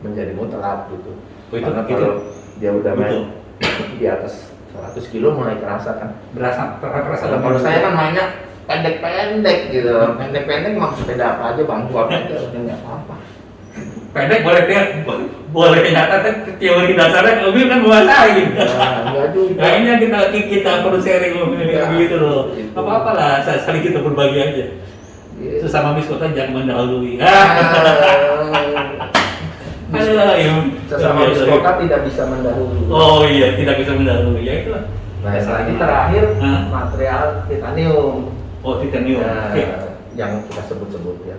[SPEAKER 2] menjadi mutlak gitu. Karena kalau dia udah main di atas 100 kilo mulai kerasa kan.
[SPEAKER 1] Terasa.
[SPEAKER 2] Kalau saya kan mainnya pendek-pendek gitu. Pendek-pendek emang sepeda apa aja bangku apa aja nggak apa-apa.
[SPEAKER 1] Pendek boleh nyata, tapi teori dasarnya mobil kan menguasai.
[SPEAKER 2] Enggak juga.
[SPEAKER 1] Nah ini yang kita perlu sharing
[SPEAKER 2] Ya,
[SPEAKER 1] gitu loh.
[SPEAKER 2] gitu.
[SPEAKER 1] Apa-apa lah, saling kita berbagi aja.
[SPEAKER 2] Gitu.
[SPEAKER 1] Sesama miskota jangan mendahului.
[SPEAKER 2] Ah,
[SPEAKER 1] Alah, ya.
[SPEAKER 2] Sesama kota tidak bisa mendahului.
[SPEAKER 1] Oh iya, tidak bisa mendahului. Ya itulah.
[SPEAKER 2] Nah, lagi terakhir
[SPEAKER 1] Hah?
[SPEAKER 2] material titanium.
[SPEAKER 1] Oh, titanium.
[SPEAKER 2] Nah,
[SPEAKER 1] Oke.
[SPEAKER 2] yang kita sebut-sebut ya.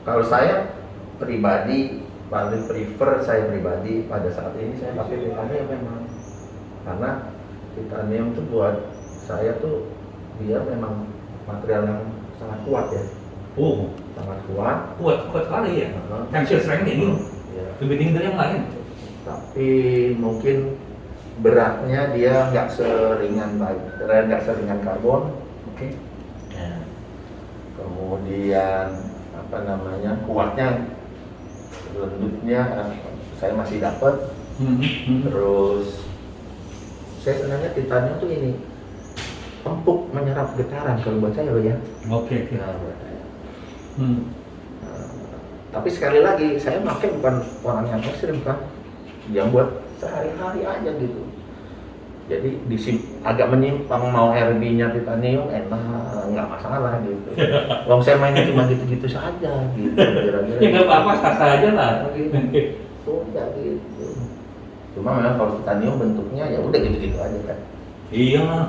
[SPEAKER 2] Kalau saya pribadi paling prefer, saya pribadi pada saat ini saya pakai titanium memang, karena titanium tuh buat saya tuh dia memang material yang sangat kuat ya,
[SPEAKER 1] Oh,
[SPEAKER 2] sangat kuat.
[SPEAKER 1] kuat sekali ya. Tensile strength ini
[SPEAKER 2] Ya.
[SPEAKER 1] lebih tinggi dari yang lain.
[SPEAKER 2] Tapi mungkin beratnya dia nggak seringan karbon.
[SPEAKER 1] Oke.
[SPEAKER 2] Ya. Kemudian apa namanya, kuatnya, lembutnya saya masih dapat. Terus saya sebenarnya titanium tuh ini empuk, menyerap getaran kalau buat saya loh ya.
[SPEAKER 1] Oke.
[SPEAKER 2] Nah, buat saya. Tapi sekali lagi saya pakai bukan orang yang ekstrim kan, yang buat sehari-hari aja gitu. Jadi agak menyimpang, mau RB-nya titanium enak, nggak masalah gitu. Wong saya mainnya cuma gitu-gitu saja gitu. Kira-kira.
[SPEAKER 1] Ya nggak apa-apa, sah aja lah.
[SPEAKER 2] Udah gitu. Cuma memang kalau titanium bentuknya ya udah gitu-gitu aja kan.
[SPEAKER 1] Iya lah,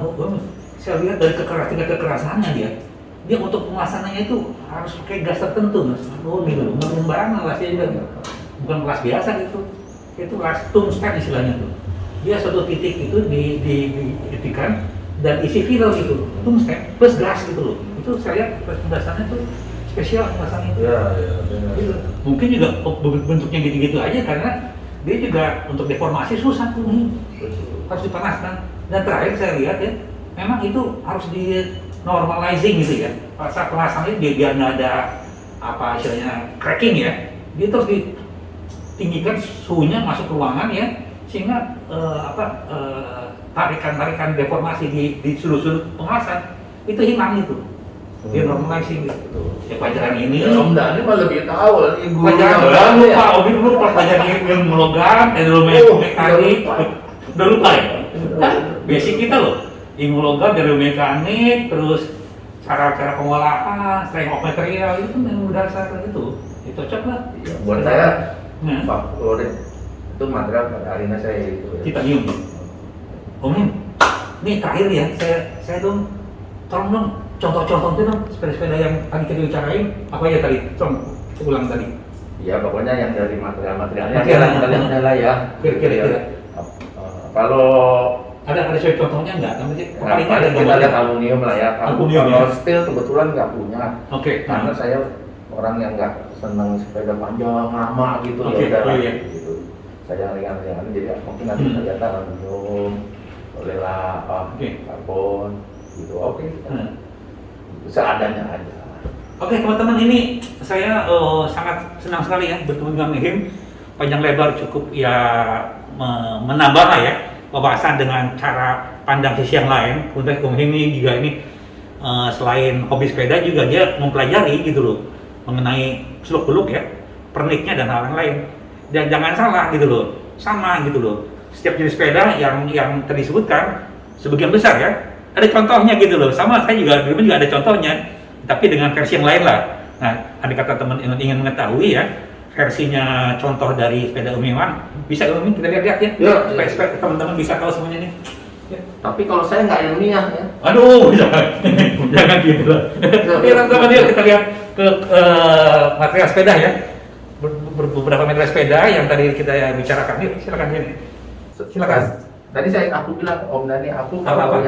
[SPEAKER 1] saya lihat dari kekerasannya dia untuk penguasannya itu harus pakai gas tertentu, mas. Oh gitu, nggak sembarangan lah sih, bukan kelas biasa gitu. Itu kelas tungsten istilahnya tuh. Dia suatu titik itu dititikkan dan isi viral gitu, tungsten plus gas gitu loh. Itu saya lihat pembahasannya tuh spesial pembahasannya itu.
[SPEAKER 2] Iya, benar.
[SPEAKER 1] Gitu. Mungkin juga bentuknya gitu-gitu aja karena dia juga untuk deformasi susah tuh nih. Harus dipanaskan. Dan terakhir saya lihat ya, memang itu harus di normalizing gitu ya. Saat pemasangannya biar nggak ada apa istilahnya cracking ya, dia terus ditinggikan suhunya masuk ruangan ya, sehingga tarikan deformasi di sudut-sudut pemasan itu hilang gitu. Dia normalizing gitu. Ya pelajaran ini.
[SPEAKER 2] Ya, Om Dhani mah lebih tahu lah, ini guru
[SPEAKER 1] Pelajaran lupa, Om dulu pelajaran ilmu logam, mekanik, udah lupa ya? Basic kita loh, ilmu logam, mekanik, terus cara-cara pengolahan, strength of material itu kan ilmu dasar itu cocok lah.
[SPEAKER 2] Ya, buat saya
[SPEAKER 1] Nah,
[SPEAKER 2] favorit itu material pada hari ini saya itu. Ya.
[SPEAKER 1] titanium. Om, ini terakhir ya, saya dong, tolong dong contoh-contohnya dong sepeda-sepeda yang tadi kita bicarain apa ya tadi? Ulang tadi.
[SPEAKER 2] Ya pokoknya yang dari material-materialnya
[SPEAKER 1] Materialnya.
[SPEAKER 2] kita lihat adalah ya.
[SPEAKER 1] Kira-kira.
[SPEAKER 2] Kalau
[SPEAKER 1] Ada contohnya nggak? Paling
[SPEAKER 2] paling
[SPEAKER 1] ada
[SPEAKER 2] kita lihat aluminium lah ya.
[SPEAKER 1] Aluminium,
[SPEAKER 2] Kalau
[SPEAKER 1] ya.
[SPEAKER 2] steel kebetulan nggak punya.
[SPEAKER 1] Oke.
[SPEAKER 2] Karena saya orang yang nggak senang sepeda panjang lama gitu.
[SPEAKER 1] Oke,
[SPEAKER 2] Ya udah
[SPEAKER 1] iya.
[SPEAKER 2] gitu. Saya ringan-ringan jadi mungkin nanti kita lihat aluminium, bolehlah
[SPEAKER 1] Oke.
[SPEAKER 2] karbon gitu. Oke. Seadanya aja.
[SPEAKER 1] Oke teman-teman, ini saya sangat senang sekali ya bertemu dengan Mehim. Panjang lebar cukup ya menambah lah ya pembahasan dengan cara pandang sisi yang lain. Kemudian Mehim ini juga ini selain hobi sepeda juga dia mempelajari gitu loh mengenai seluk-beluk ya, perniknya dan hal lain. Dan jangan salah gitu loh, sama gitu loh. Setiap jenis sepeda yang tadi disebutkan sebagian besar ya ada contohnya gitu loh. Sama saya juga dulu juga ada contohnya, tapi dengan versi yang lain lah. Nah, ada kata teman ingin mengetahui ya versinya contoh dari sepeda Umi Wan, bisa Umi kita lihat ya, supaya teman-teman bisa tahu semuanya nih. Ya.
[SPEAKER 2] Tapi kalau saya nggak ilmiah ya.
[SPEAKER 1] Aduh, jangan gitu lah. Oke teman-teman, yuk kita lihat ke material sepeda ya. Beberapa material sepeda yang tadi kita bicarakan. Yuk silakan ini. Silakan.
[SPEAKER 2] Tadi aku bilang Om Dhani, aku
[SPEAKER 1] Apa?
[SPEAKER 2] kalau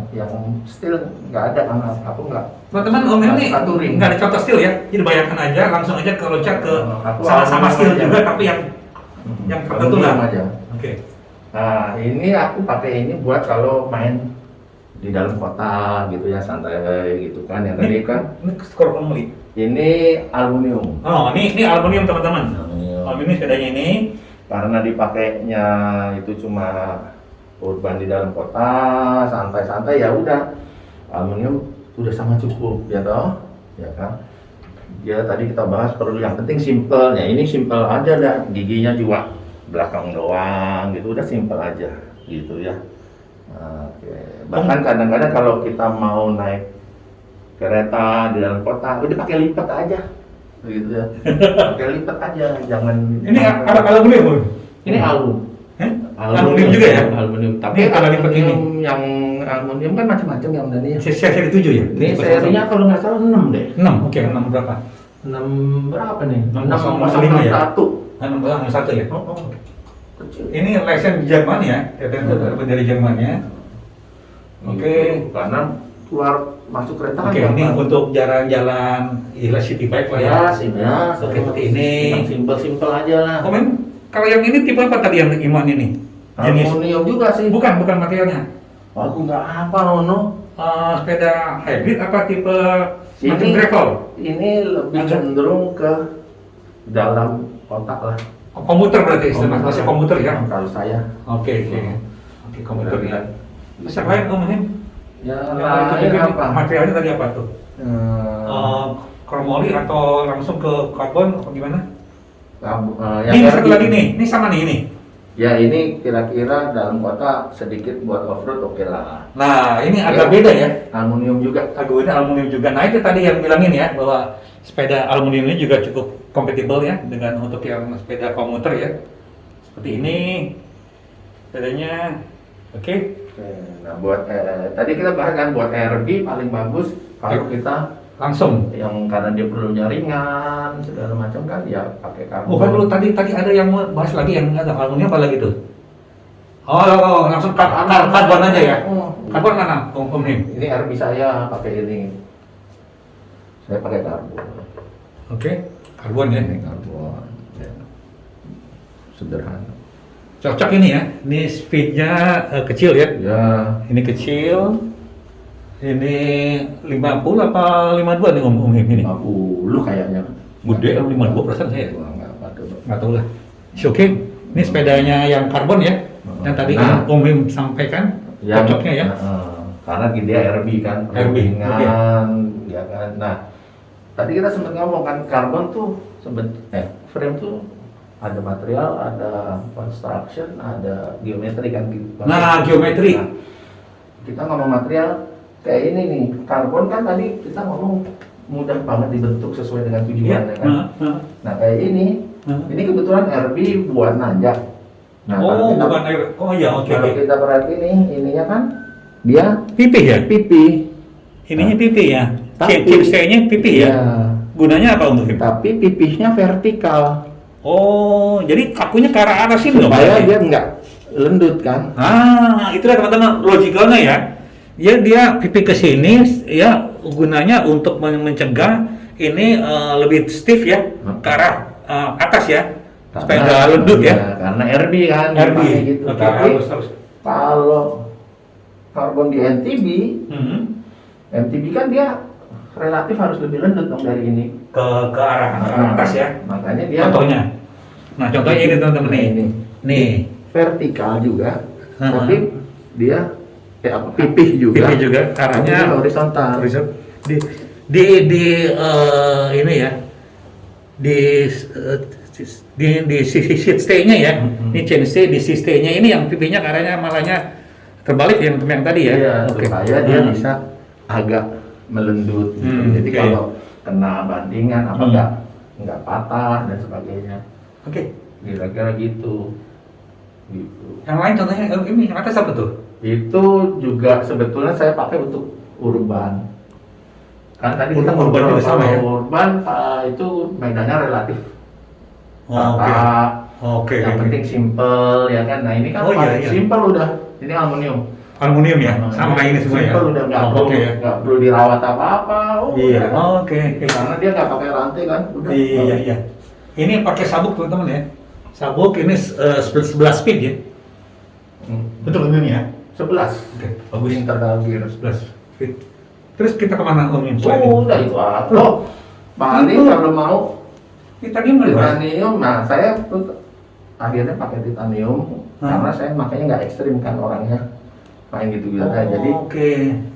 [SPEAKER 2] yang steel nggak ada kan, aku nggak.
[SPEAKER 1] Teman-teman, Om ini
[SPEAKER 2] touring.
[SPEAKER 1] nggak ada contoh steel ya. Jadi bayangkan aja, langsung aja ke loncat ke
[SPEAKER 2] Aku
[SPEAKER 1] sama steel
[SPEAKER 2] aja.
[SPEAKER 1] juga, tapi yang tertentu lah.
[SPEAKER 2] aja.
[SPEAKER 1] Oke.
[SPEAKER 2] Nah ini aku pakai ini buat kalau main di dalam kota gitu ya, santai gitu kan. Yang tadi kan
[SPEAKER 1] Ini skor pembeli.
[SPEAKER 2] ini aluminium.
[SPEAKER 1] Oh, ini aluminium teman-teman. Aluminium sepedanya ini.
[SPEAKER 2] Karena dipakainya itu cuma urban di dalam kota, santai-santai ya udah. aluminium sudah sangat cukup ya toh, ya kan. Ya tadi kita bahas perlu yang penting simpelnya. Ini simpel aja dah, giginya juga belakang doang gitu, udah simpel aja gitu ya. Oke. Bahkan kadang-kadang kalau kita mau naik kereta di dalam kota udah pakai lipat aja gitu ya. Pakai lipat aja, jangan
[SPEAKER 1] Ini aluminium, Bun?
[SPEAKER 2] ini alum.
[SPEAKER 1] Aluminium juga ya?
[SPEAKER 2] Aluminium. Tapi
[SPEAKER 1] Ini kalau lipat ini.
[SPEAKER 2] yang aluminium kan macam-macam yang dari
[SPEAKER 1] Seri 7 ya?
[SPEAKER 2] ini serinya kalau nggak salah 6 deh.
[SPEAKER 1] 6, oke, 6 berapa?
[SPEAKER 2] 6 berapa nih?
[SPEAKER 1] 6,5 ya?
[SPEAKER 2] 6,1.
[SPEAKER 1] 6,1 ya?
[SPEAKER 2] Oh, kecil.
[SPEAKER 1] Ini lesen Jerman ya? Dari Jerman ya? Oke.
[SPEAKER 2] Gitu. Karena keluar masuk kereta
[SPEAKER 1] Oke,
[SPEAKER 2] kan
[SPEAKER 1] ini
[SPEAKER 2] gampang.
[SPEAKER 1] untuk jalan-jalan ilah city bike lah ya?
[SPEAKER 2] Ya, simnya
[SPEAKER 1] Seperti ini.
[SPEAKER 2] Simpel-simpel aja lah.
[SPEAKER 1] Oh, kalau yang ini tipe apa tadi yang Iman ini? Jenis?
[SPEAKER 2] Aluminium juga sih.
[SPEAKER 1] Bukan materialnya.
[SPEAKER 2] Aku nggak hafal, Nono.
[SPEAKER 1] Sepeda hybrid apa tipe
[SPEAKER 2] Ini-
[SPEAKER 1] macam gravel?
[SPEAKER 2] Ini lebih cenderung ke dalam kotak lah.
[SPEAKER 1] Oh, komuter berarti istilahnya, masih komuter ya?
[SPEAKER 2] Kalau saya.
[SPEAKER 1] Oke. Oke, komuter ya. Terus yang lain Om Him?
[SPEAKER 2] Ya,
[SPEAKER 1] Yang
[SPEAKER 2] lain
[SPEAKER 1] itu juga
[SPEAKER 2] apa?
[SPEAKER 1] materialnya tadi apa tuh?
[SPEAKER 2] Eh,
[SPEAKER 1] Kromoli atau langsung ke karbon atau gimana?
[SPEAKER 2] yang
[SPEAKER 1] Ini satu
[SPEAKER 2] RB.
[SPEAKER 1] lagi nih, ini sama nih ini.
[SPEAKER 2] Ya ini kira-kira dalam kota sedikit buat off-road oke lah.
[SPEAKER 1] Nah, ini agak beda ya.
[SPEAKER 2] Aluminium juga.
[SPEAKER 1] Ini aluminium juga. Nah, itu tadi yang bilangin ya bahwa sepeda aluminium ini juga cukup kompatibel ya dengan untuk yang sepeda komuter ya. Seperti ini. Sepedanya oke.
[SPEAKER 2] Nah buat tadi kita bahas kan buat RB paling bagus kalau kita
[SPEAKER 1] Langsung.
[SPEAKER 2] yang karena dia perlunya ringan segala macam kan ya pakai karbon.
[SPEAKER 1] Bukan dulu tadi ada yang mau bahas lagi yang ada aluminium apa lagi tuh? Langsung karbon aja ya. Karbon mana? Om Him.
[SPEAKER 2] Ini RB saya pakai ini. Saya pakai karbon.
[SPEAKER 1] Oke, karbon ya.
[SPEAKER 2] Ini karbon. Ya. Sederhana.
[SPEAKER 1] Cocok ini ya. Ini speednya kecil ya.
[SPEAKER 2] Ya.
[SPEAKER 1] Ini kecil. Ini 50 apa 52 nih Om Him ini?
[SPEAKER 2] 50 kayaknya.
[SPEAKER 1] Gede 52% saya.
[SPEAKER 2] Nggak
[SPEAKER 1] Nggak tahu lah. Oke. Ini sepedanya yang karbon ya. Yang tadi
[SPEAKER 2] Nah.
[SPEAKER 1] Om Him sampaikan cocoknya ya.
[SPEAKER 2] Karena dia RB kan,
[SPEAKER 1] RB,
[SPEAKER 2] ringan, ya kan. Nah, tadi kita sempat ngomong kan karbon tuh frame tuh ada material, ada construction, ada geometri kan gitu.
[SPEAKER 1] Nah, geometri.
[SPEAKER 2] Nah, kita ngomong material kayak ini nih, karbon kan tadi kita ngomong mudah banget dibentuk sesuai dengan tujuannya kan. Nah, kayak ini kebetulan RB buat nanjak. Nah, kalau kita,
[SPEAKER 1] bukan air. Oh iya, oke.
[SPEAKER 2] kalau kita perhatiin nih, ininya kan dia
[SPEAKER 1] Pipih ya?
[SPEAKER 2] pipi.
[SPEAKER 1] Ininya pipih ya.
[SPEAKER 2] Tapi-
[SPEAKER 1] Chipsnya pipih ya.
[SPEAKER 2] Iya.
[SPEAKER 1] Gunanya apa untuk Him?
[SPEAKER 2] Tapi pipisnya vertikal
[SPEAKER 1] Oh, jadi kakunya ke arah atas ini dong.
[SPEAKER 2] supaya
[SPEAKER 1] berarti?
[SPEAKER 2] dia nggak lendut kan.
[SPEAKER 1] Itulah teman-teman logikalnya ya. Dia pipi ke sini ya gunanya untuk mencegah ini lebih stiff ya ke arah atas ya. Supaya nggak lendut ya.
[SPEAKER 2] Karena RB kan.
[SPEAKER 1] RB.
[SPEAKER 2] dipakai gitu.
[SPEAKER 1] Oke,
[SPEAKER 2] Tapi
[SPEAKER 1] harus.
[SPEAKER 2] kalau karbon di NTB, NTB kan dia relatif harus lebih lendut dong dari ini.
[SPEAKER 1] Ke arah atas ya.
[SPEAKER 2] Makanya dia
[SPEAKER 1] Contohnya. Nah, contohnya ini teman-teman nih.
[SPEAKER 2] Ini.
[SPEAKER 1] Nih.
[SPEAKER 2] vertikal juga,
[SPEAKER 1] Heeh.
[SPEAKER 2] tapi dia pipih juga.
[SPEAKER 1] Pipih juga
[SPEAKER 2] Tapi
[SPEAKER 1] arahnya
[SPEAKER 2] dia horizontal.
[SPEAKER 1] di ini ya. Di sisi seat stay-nya ya. Ini chain stay di sisi stay-nya ini yang pipihnya arahnya malahnya terbalik yang tadi ya.
[SPEAKER 2] Iya,
[SPEAKER 1] Oke.
[SPEAKER 2] supaya dia bisa agak melendut. Gitu. Jadi
[SPEAKER 1] oke.
[SPEAKER 2] kalau kena bandingan apa
[SPEAKER 1] Hmm.
[SPEAKER 2] nggak patah dan sebagainya.
[SPEAKER 1] Oke.
[SPEAKER 2] Kira-kira gitu. Gitu.
[SPEAKER 1] Yang lain contohnya ini yang atas apa tuh?
[SPEAKER 2] Itu juga sebetulnya saya pakai untuk urban. Kan tadi kita
[SPEAKER 1] Urban
[SPEAKER 2] ngobrol
[SPEAKER 1] juga sama
[SPEAKER 2] kalau
[SPEAKER 1] ya?
[SPEAKER 2] urban itu medannya relatif.
[SPEAKER 1] Oh, oke.
[SPEAKER 2] Rata,
[SPEAKER 1] Oke.
[SPEAKER 2] yang penting simple ya kan. Nah ini kan
[SPEAKER 1] Oh, iya,
[SPEAKER 2] paling
[SPEAKER 1] iya.
[SPEAKER 2] simple udah. Ini aluminium.
[SPEAKER 1] Aluminium ya. Sama kayak ini semua ya.
[SPEAKER 2] Simple udah nggak
[SPEAKER 1] Oh,
[SPEAKER 2] perlu
[SPEAKER 1] oke ya.
[SPEAKER 2] nggak perlu dirawat apa-apa.
[SPEAKER 1] Iya.
[SPEAKER 2] Udah.
[SPEAKER 1] Oke.
[SPEAKER 2] Karena dia nggak pakai rantai kan. Udah.
[SPEAKER 1] Iya. Ini pakai sabuk teman-teman ya. Sabuk ini 11 speed ya. Betul ini ya.
[SPEAKER 2] 11.
[SPEAKER 1] Oke.
[SPEAKER 2] Bagus internal gear.
[SPEAKER 1] 11 speed. Terus kita kemana Om?
[SPEAKER 2] Udah itu apa? Loh, paling
[SPEAKER 1] Itu.
[SPEAKER 2] kalau mau
[SPEAKER 1] Kita diem nggak dibahas?
[SPEAKER 2] titanium, nah saya tuh akhirnya pakai titanium
[SPEAKER 1] Hah?
[SPEAKER 2] karena saya makanya nggak ekstrim kan orangnya main gitu-gitu aja. Jadi
[SPEAKER 1] Oke.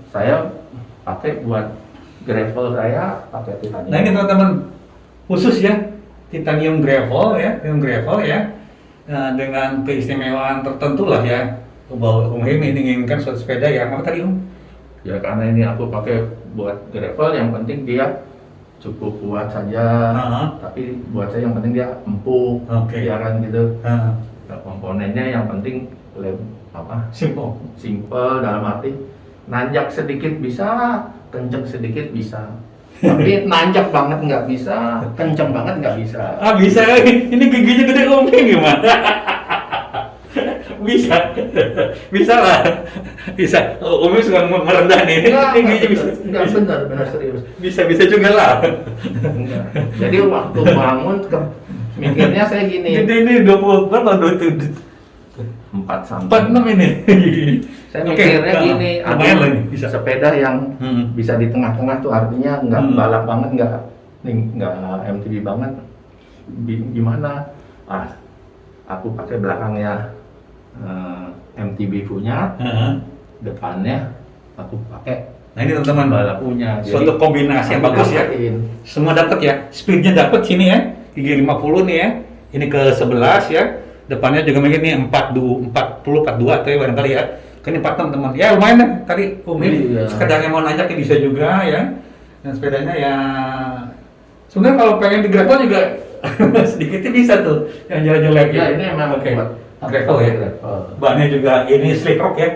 [SPEAKER 2] saya pakai buat gravel saya pakai titanium.
[SPEAKER 1] Nah ini teman-teman khusus ya titanium gravel ya, dengan keistimewaan tertentu lah ya bahwa Om Hemi inginkan suatu sepeda yang apa tadi Om?
[SPEAKER 2] Ya karena ini aku pakai buat gravel, yang penting dia cukup kuat saja. Tapi buat saya yang penting dia empuk, ya kan gitu. Nah, komponennya yang penting simple dalam arti nanjak sedikit bisa, kenceng sedikit bisa. Tapi nanjak banget nggak bisa, kenceng banget nggak bisa.
[SPEAKER 1] Bisa, ini giginya gede Om gimana? bisa lah, bisa. Om suka merendah nih, giginya bisa.
[SPEAKER 2] Nggak benar serius.
[SPEAKER 1] Bisa juga lah.
[SPEAKER 2] Enggak. Jadi waktu bangun mikirnya saya gini.
[SPEAKER 1] Gede ini 20 berapa?
[SPEAKER 2] 4 cm.
[SPEAKER 1] 46 ini.
[SPEAKER 2] Saya mikirnya gini,
[SPEAKER 1] lumayan lah ini, bisa.
[SPEAKER 2] Sepeda yang bisa di tengah-tengah tuh artinya nggak balap banget, nggak MTB banget. Gimana? Aku pakai belakangnya MTB punya, depannya aku pakai.
[SPEAKER 1] Nah ini teman-teman
[SPEAKER 2] balap punya.
[SPEAKER 1] Suatu kombinasi yang bagus ya. Semua dapat ya. Speednya dapat sini ya. Gigi 50 nih ya. Ini ke 11 ya. Depannya juga mungkin nih 42 atau ya barangkali ya. Kan ini 4 teman-teman. Ya lumayan lah. Tadi sekedarnya mau nanjak ya bisa juga ya. Dan sepedanya ya sebenarnya kalau pengen di gravel juga sedikitnya bisa tuh. Yang jelek-jelek
[SPEAKER 2] ya. Ini memang
[SPEAKER 1] buat gravel ya. Bahannya juga ini slick rock ya.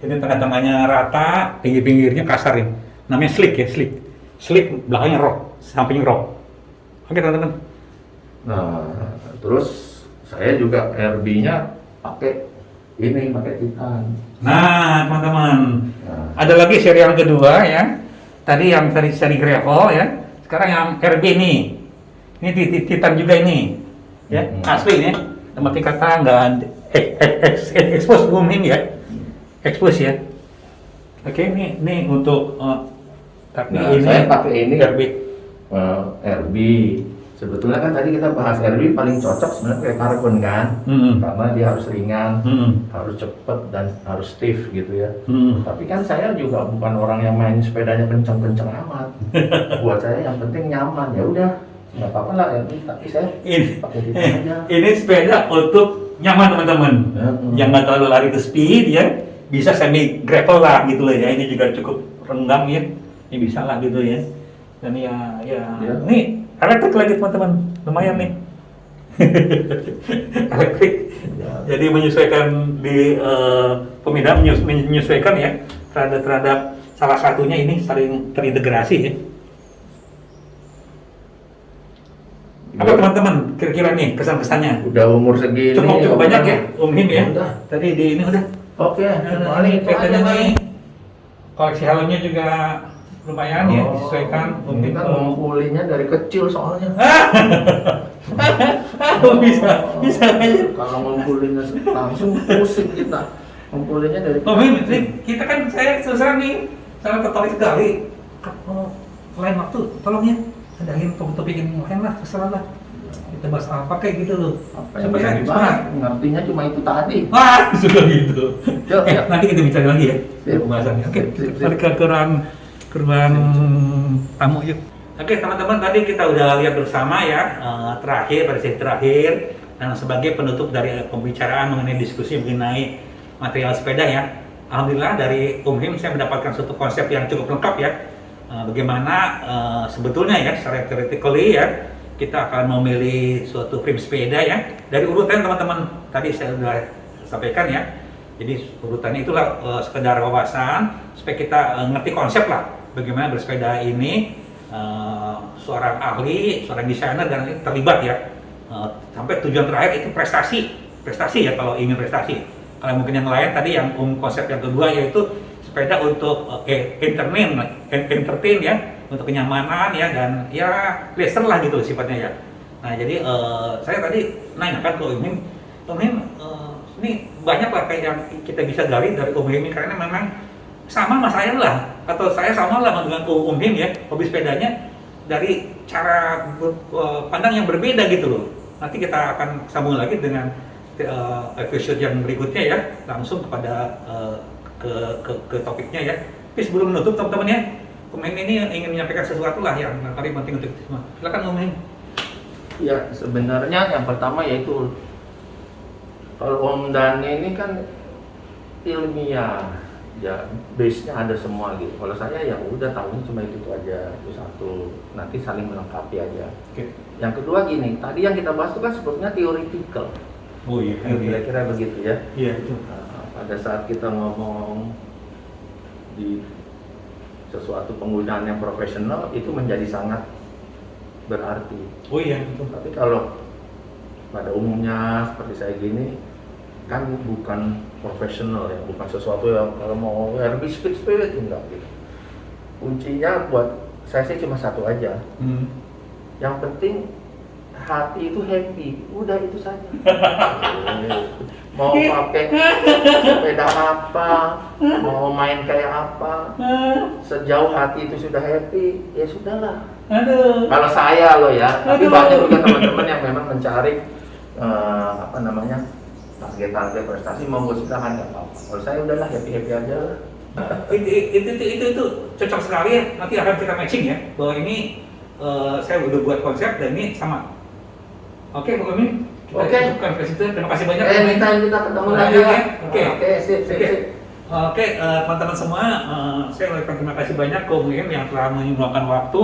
[SPEAKER 1] Ini tengah-tengahnya rata, pinggir-pinggirnya kasar ini. Namanya slick ya, slick. Slick belakangnya rock, sampingnya rock. Oke teman-teman.
[SPEAKER 2] Nah, terus saya juga RB-nya pakai titan.
[SPEAKER 1] Nah, teman-teman. Ada lagi seri yang kedua ya. Tadi yang seri gravel ya. Sekarang yang RB nih. Ini titan juga ini. Ya, asli ini. Tempat kata nggak expose booming ya. Expose ya. Oke, ini untuk tapi ini
[SPEAKER 2] saya pakai ini
[SPEAKER 1] RB.
[SPEAKER 2] RB. Sebetulnya kan tadi kita bahas RB paling cocok sebenarnya kayak karbon kan, karena dia harus ringan, harus cepet dan harus stiff gitu ya. Tapi kan saya juga bukan orang yang main sepedanya kenceng-kenceng amat. Buat saya yang penting nyaman, ya udah nggak apa-apa lah RB. Tapi saya pakai titan aja.
[SPEAKER 1] Ini sepeda untuk nyaman teman-teman, yang nggak terlalu lari ke speed ya. Bisa semi gravel lah gitu loh ya, ini juga cukup renggang ya, ini bisa lah gitu ya. Dan ya. Ini elektrik lagi teman-teman, lumayan nih. Elektrik, jadi menyesuaikan di pemindahan, menyesuaikan ya terhadap salah satunya ini saling terintegrasi ya. Apa teman-teman kira-kira nih kesan-kesannya?
[SPEAKER 2] Udah umur segini
[SPEAKER 1] cukup banyak ya, Hemi ya.
[SPEAKER 2] Udah.
[SPEAKER 1] Tadi di ini udah.
[SPEAKER 2] Oke,
[SPEAKER 1] Ini nih. Koleksi helmnya juga lumayan ya, disesuaikan.
[SPEAKER 2] Ini kan ngumpulinnya dari kecil soalnya.
[SPEAKER 1] bisa aja.
[SPEAKER 2] Kalau ngumpulinnya langsung pusing kita. Ngumpulinnya dari
[SPEAKER 1] kita kan saya susah nih, sangat tertarik sekali. Lain waktu, tolong ya, adain topik-topik yang lain lah, terserah lah. Kita bahas apa kayak gitu loh.
[SPEAKER 2] Apa yang bisa dibahas? Ngertinya cuma itu tadi.
[SPEAKER 1] Sudah gitu. Nanti kita bicara lagi ya pembahasannya. Oke, balik ke ruang tamu yuk. Oke teman-teman, tadi kita udah lihat bersama ya pada sesi terakhir dan sebagai penutup dari pembicaraan mengenai diskusi mengenai material sepeda ya. Alhamdulillah dari Om Him saya mendapatkan suatu konsep yang cukup lengkap ya. Bagaimana sebetulnya ya secara theoretically ya kita akan memilih suatu frame sepeda ya dari urutan teman-teman tadi saya sudah sampaikan ya. Jadi urutannya itulah sekedar wawasan supaya kita ngerti konsep lah bagaimana bersepeda ini. Seorang ahli, seorang desainer dan terlibat ya sampai tujuan terakhir itu prestasi ya kalau ingin prestasi. Kalau mungkin yang lain tadi yang konsep yang kedua yaitu sepeda untuk entertain ya, untuk kenyamanan ya dan ya leisure lah gitu sifatnya ya. Nah jadi saya tadi nanyakan ke Om Him, ini banyak lah kayak yang kita bisa gali dari Om Him karena memang sama mas saya lah, atau saya sama lah dengan Om Him ya, hobi sepedanya dari cara pandang yang berbeda gitu loh. Nanti kita akan sambung lagi dengan episode yang berikutnya ya, langsung kepada ke topiknya ya. Tapi sebelum menutup teman-teman ya, Om ini ingin menyampaikan sesuatu lah yang paling penting untuk kita semua. Silakan Om.
[SPEAKER 2] Ya, sebenarnya yang pertama yaitu kalau Om Dani ini kan ilmiah, ya base-nya ada semua gitu. Kalau saya ya udah tahunya cuma itu aja, itu satu. Nanti saling melengkapi aja.
[SPEAKER 1] Oke.
[SPEAKER 2] Yang kedua gini, tadi yang kita bahas itu kan sebetulnya theoretical.
[SPEAKER 1] Oh iya.
[SPEAKER 2] Kira-kira begitu ya.
[SPEAKER 1] Iya betul.
[SPEAKER 2] Nah, pada saat kita ngomong di sesuatu penggunaan yang profesional itu menjadi sangat berarti.
[SPEAKER 1] Oh iya betul.
[SPEAKER 2] Tapi kalau pada umumnya seperti saya gini kan bukan profesional ya, bukan sesuatu yang kalau mau lebih speed enggak gitu. Kuncinya buat saya sih cuma satu aja. Yang penting hati itu happy, udah itu saja. Mau pakai sepeda apa, mau main kayak apa, sejauh hati itu sudah happy, ya sudahlah.
[SPEAKER 1] Aduh.
[SPEAKER 2] Kalau saya loh ya, tapi
[SPEAKER 1] Aduh.
[SPEAKER 2] banyak juga teman-teman yang memang mencari apa namanya target-target prestasi, mau silahkan nggak apa-apa. Kalau saya udahlah happy aja.
[SPEAKER 1] Itu cocok sekali ya. Nanti akan kita matching ya. Bahwa ini saya udah buat konsep dan ini sama. Oke, Bu Amin.
[SPEAKER 2] Oke.
[SPEAKER 1] Bukan ke situ. Terima kasih banyak.
[SPEAKER 2] Minta kita ketemu lagi ya. Oke, sip.
[SPEAKER 1] Oke, teman-teman semua, saya ucapkan terima kasih banyak ke Om yang telah menyumbangkan waktu,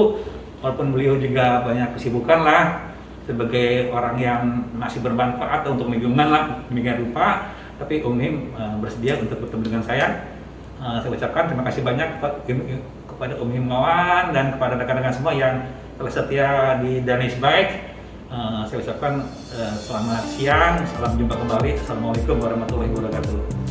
[SPEAKER 1] walaupun beliau juga banyak kesibukan lah, sebagai orang yang masih bermanfaat untuk lingkungan lah, demikian rupa. Tapi Om bersedia untuk bertemu dengan saya. Saya ucapkan terima kasih banyak kepada Om Himawan dan kepada rekan-rekan semua yang telah setia di Danis Bike. Saya ucapkan selamat siang, salam jumpa kembali. Assalamualaikum warahmatullahi wabarakatuh.